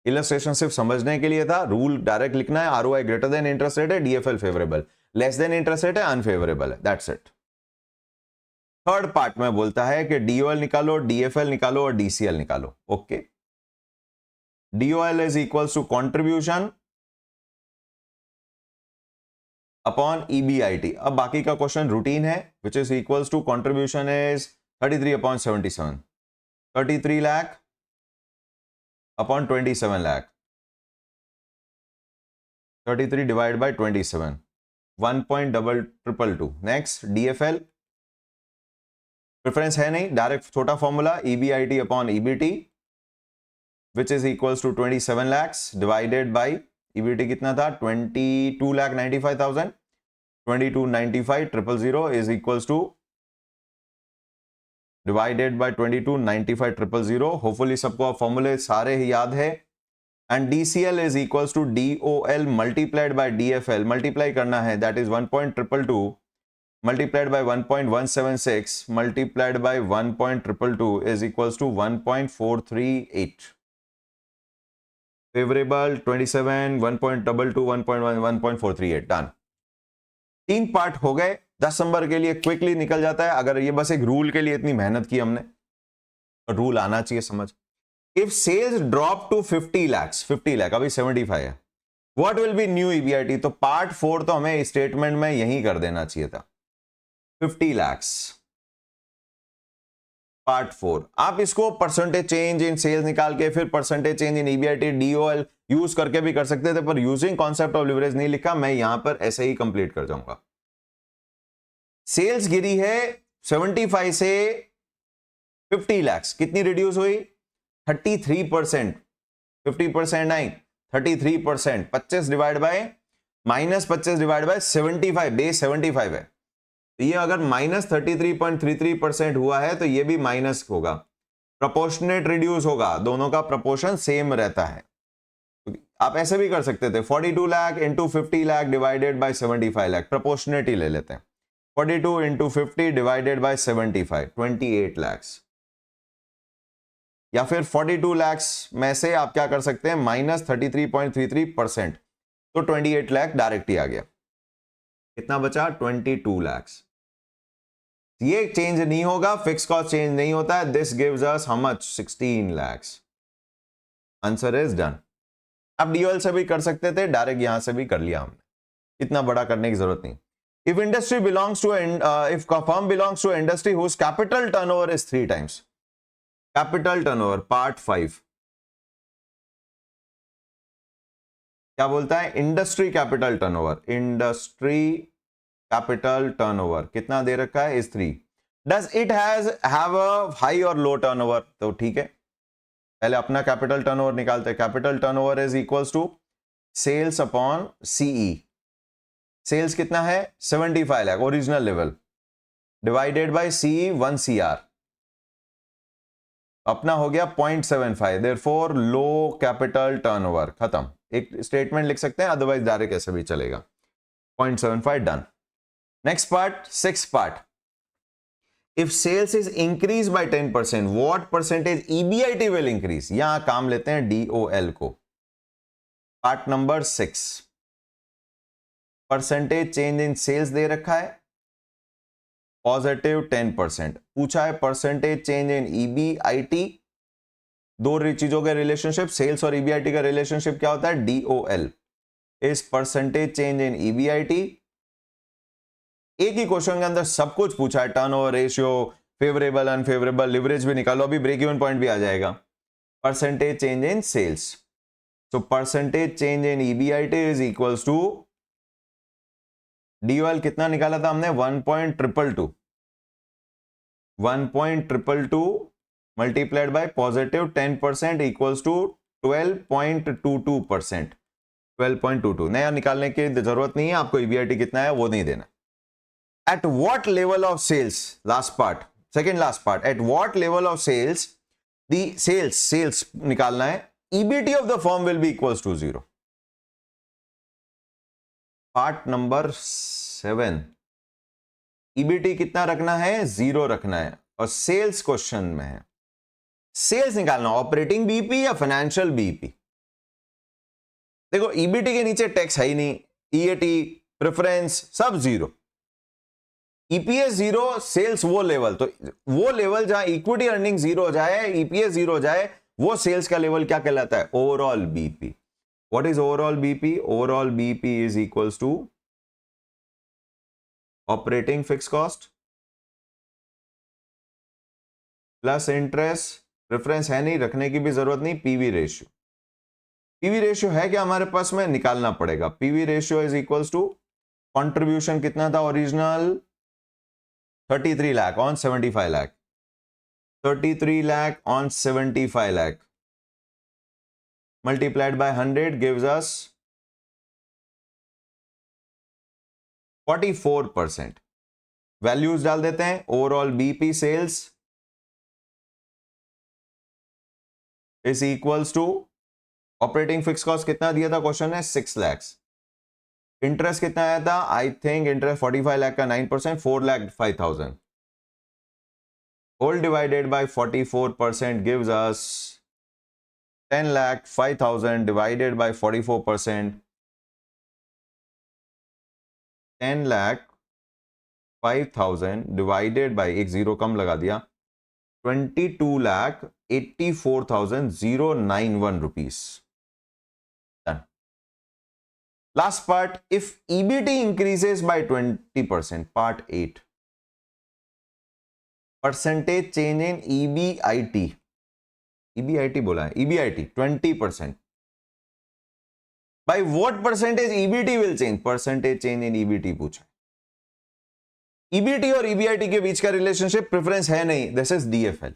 इलस्ट्रेशन सिर्फ समझने के लिए था, रूल डायरेक्ट लिखना है. ROI greater than interest rate है, DFL favourable, less than interest rate है अनफेवरेबल है. That's it. थर्ड पार्ट में बोलता है कि DOL निकालो, DFL निकालो और DCL निकालो. Okay. DOL is equals to contribution upon EBIT. अब बाकी का क्वेश्चन रूटीन है, which is equals to contribution is 33 upon 77, 33 lakh upon 27 lakh, 33 divide by 27, 1.222. Next DFL preference है नहीं, डायरेक्ट छोटा formula EBIT upon EBT which is equals to 27 lakhs divided by EBT कितना था 22,95,000, 22,95,000 is equals to divided by 22,95,000. Hopefully सबको अब फॉर्मूले सारे ही याद है. And DCL is equals to DOL multiplied by DFL. Multiply करना है, that is 1.222 multiplied by 1.176 multiplied by 1.222 is equals to 1.438. Favourable 27, 1.22, 1.1, 1.438. Done. 3 part हो गए. 10 नंबर के लिए क्विकली निकल जाता है. अगर ये बस एक रूल के लिए इतनी मेहनत की हमने, तो रूल आना चाहिए समझ. If sales drop to 50 lakhs, 50 lakh अभी 75 है, what will be new EBIT. तो पार्ट 4 तो हमें स्टेटमेंट में यही कर देना चाहिए था, 50 lakhs. पार्ट 4 आप इसको परसेंटेज चेंज इन सेल्स निकाल के फिर percentage change in EBIT DOL use करके भी कर सकते थे, पर यूजिंग कॉन्सेप्ट ऑफ लिवरेज नहीं लिखा. मैं यहां पर ऐसे ही कंप्लीट कर जाऊंगा. सेल्स गिरी है 75 से 50 lakhs, कितनी रिड्यूस हुई 33%. 50% नहीं, 33%. 25 divide by -25 divide by 75, base 75 है. तो ये अगर -33.33% हुआ है तो ये भी माइनस होगा, प्रोपोर्शनेट रिड्यूस होगा, दोनों का प्रोपोर्शन सेम रहता है. आप ऐसे भी कर सकते थे 42 lakh into 50 lakh divided by 75 lakh, proportionate ही ले लेते हैं. 42 इंटू 50 डिवाइडेड बाय 75, 28 lakhs. या फिर 42 lakhs में से आप क्या कर सकते हैं -33.33%, तो 28 लाख डायरेक्ट ही आ गया. कितना बचा 22 lakhs. ये चेंज नहीं होगा, फिक्स कॉस्ट चेंज नहीं होता है. This gives us how much 16 lakhs. Answer is done. आप DOL से भी कर सकते थे, डायरेक्ट यहां से भी कर लिया हमने, इतना बड़ा करने की जरूरत नहीं. If industry belongs to if a firm belongs to industry whose capital turnover is 3 times, capital turnover part 5 क्या बोलता है, industry capital turnover. Industry capital turnover कितना दे रखा है is 3. Does it have a high और लो टर्नओवर. तो ठीक है, पहले अपना कैपिटल टर्नओवर निकालते हैं. Capital turnover is equals to sales upon CE. Sales कितना है 75 lakh original level divided by CE 1 CR. अपना हो गया 0.75. Therefore low capital turnover. खत्म. एक स्टेटमेंट लिख सकते हैं, अदरवाइज डायरेक्ट ऐसे भी चलेगा. 0.75. Done. Next part, 6th part. If sales is increase by 10%, what percentage EBIT will increase. यहां काम लेते हैं DOL को. Part number 6, percentage change in sales दे रखा है पॉजिटिव 10%. पूछा है परसेंटेज चेंज इन EBIT. दो चीजों के रिलेशनशिप, सेल्स और EBIT का रिलेशनशिप क्या होता है, DOL is percentage change in EBIT. एक ही क्वेश्चन के अंदर सब कुछ पूछा है, turnover ratio, favourable unfavourable, leverage भी निकालो, अभी ब्रेक इवन पॉइंट भी आ जाएगा। Percentage change in sales, so percentage change in EBIT is equals to DOL कितना निकाला था हमने 1.222 multiplied by positive 10% equals to 12.22%। 12.22 नया निकालने की जरूरत नहीं है आपको, ईबीआईटी कितना है वो नहीं देना। At what level of sales, last part, second last part, at what level of sales the sales निकालना है, EBT of the firm will be equals to 0। Part number 7, EBT कितना रखना है, 0 रखना है, और सेल्स क्वेश्चन में है सेल्स निकालना, ऑपरेटिंग बीपी या फाइनेंशियल बीपी। देखो ईबीटी के नीचे टैक्स है ही नहीं, ईएटी प्रेफरेंस सब 0, ईपीएस 0, सेल्स वो लेवल, तो वो लेवल जहां इक्विटी अर्निंग 0 हो जाए, ईपीएस 0 हो जाए, वो सेल्स का लेवल क्या कहलाता है, overall BP. What is overall BP? Overall BP is equals to operating fix cost plus interest, reference है नहीं, रखने की भी जरूरत नहीं, पीवी रेशियो। पीवी रेशियो है क्या हमारे पास में, निकालना पड़ेगा। PV ratio is equals to contribution कितना था original 33 lakh on 75 lakh, 33 lakh on 75 lakh multiplied by 100 gives us 44%। Values डाल देते हैं, overall BP sales is equals to operating fix cost कितना दिया था क्वेश्चन है 6 लाख, इंटरेस्ट कितना आया था, आई थिंक इंटरेस्ट 45 लाख का 9%, 4,05,000 whole divided by 44% gives us 10,05,000 divided by 44%, 10,05,000 divided by, एक जीरो कम लगा दिया, 22,84,091 rupees. Done. Last part, if EBT increases by 20%, part 8, percentage change in EBIT, EBIT बोला है, EBIT 20%. By what percentage EBT will change? Percentage change in EBT पूछा। EBT और EBIT के बीच का रिलेशनशिप प्रेफरेंस है नहीं, this is DFL।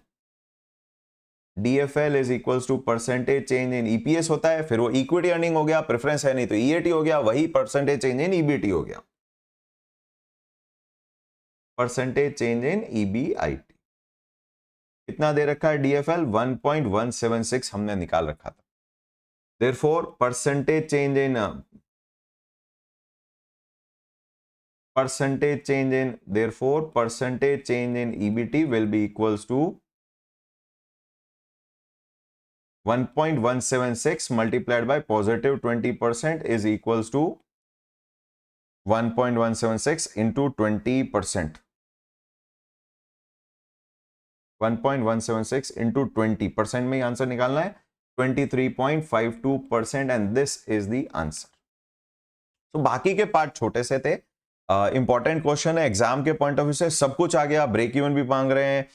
DFL is equals to percentage change in EPS होता है, फिर वो इक्विटी अर्निंग हो गया, प्रेफरेंस है नहीं तो EAT हो गया, वही परसेंटेज चेंज इन EBT हो गया, परसेंटेज चेंज इन EBIT। कितना दे रखा है DFL 1.176 हमने निकाल रखा था। Therefore, percentage change in EBT will be equals to 1.176 multiplied by positive 20% is equals to 1.176 into 20%. 1.176 into 20% में आंसर निकालना है, 23.52% and this is the answer. तो बाकी के पार्ट छोटे से थे, इंपॉर्टेंट क्वेश्चन है एग्जाम के पॉइंट ऑफ व्यू से, सब कुछ आ गया, ब्रेक इवन भी मांग रहे हैं,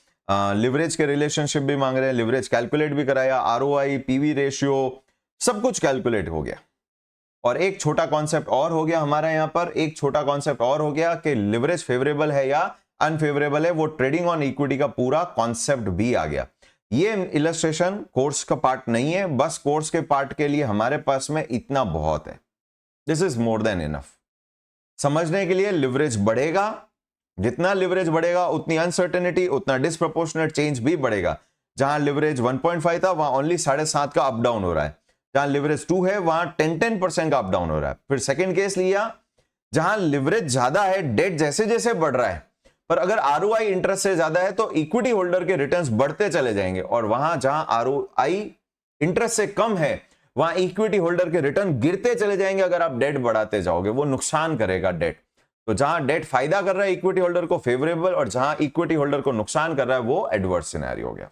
लिवरेज के रिलेशनशिप भी मांग रहे हैं, लिवरेज कैलकुलेट भी कराया, आरओआई, पीवी रेशियो सब कुछ कैलकुलेट हो गया। और एक छोटा कॉन्सेप्ट और हो गया हमारा यहाँ पर, एक छोटा कॉन्सेप्ट और हो गया कि लिवरेज फेवरेबल है या अनफेवरेबल है, वो ट्रेडिंग ऑन इक्विटी का पूरा कॉन्सेप्ट भी आ गया। ये इलस्ट्रेशन कोर्स का पार्ट नहीं है, बस कोर्स के पार्ट के लिए हमारे पास में इतना बहुत है, this is more than enough. समझने के लिए लिवरेज बढ़ेगा, जितना लिवरेज बढ़ेगा उतनी अनसर्टेनिटी, उतना डिस्प्रोपोर्शनेट चेंज भी बढ़ेगा। जहां लिवरेज 1.5 था वहां ओनली 7.5 का अप डाउन हो रहा है, जहां लिवरेज 2 है वहां 10% का अप डाउन हो रहा है। फिर सेकेंड केस लिया जहां लिवरेज ज्यादा है, डेट जैसे जैसे बढ़ रहा है, पर अगर आरओआई इंटरेस्ट से ज्यादा है तो इक्विटी होल्डर के रिटर्न्स बढ़ते चले जाएंगे, और वहां जहां आरओआई इंटरेस्ट से कम है वहां इक्विटी होल्डर के रिटर्न गिरते चले जाएंगे। अगर आप डेट बढ़ाते जाओगे वो नुकसान करेगा डेट। तो जहां डेट फायदा कर रहा है इक्विटी होल्डर को फेवरेबल, और जहां इक्विटी होल्डर को नुकसान कर रहा है वो एडवर्स सिनेरियो हो गया।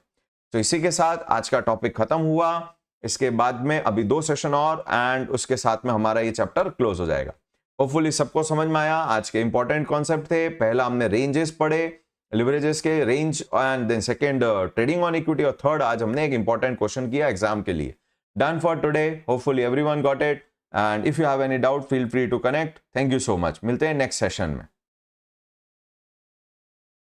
तो इसी के साथ आज का टॉपिक खत्म हुआ, इसके बाद में अभी 2 सेशन और, एंड उसके साथ में हमारा ये चैप्टर क्लोज हो जाएगा। होपफुली सबको समझ में आया। आज के इंपॉर्टेंट कॉन्सेप्ट थे, पहला हमने रेंजेस पढ़े, लिवरेजेस के range, and then second trading on equity, और थर्ड आज हमने एक इंपॉर्टेंट क्वेश्चन किया एग्जाम के लिए. Done for today. Hopefully everyone got it. And if you have any doubt, feel free to connect. Thank you so much. मिलते हैं next session में.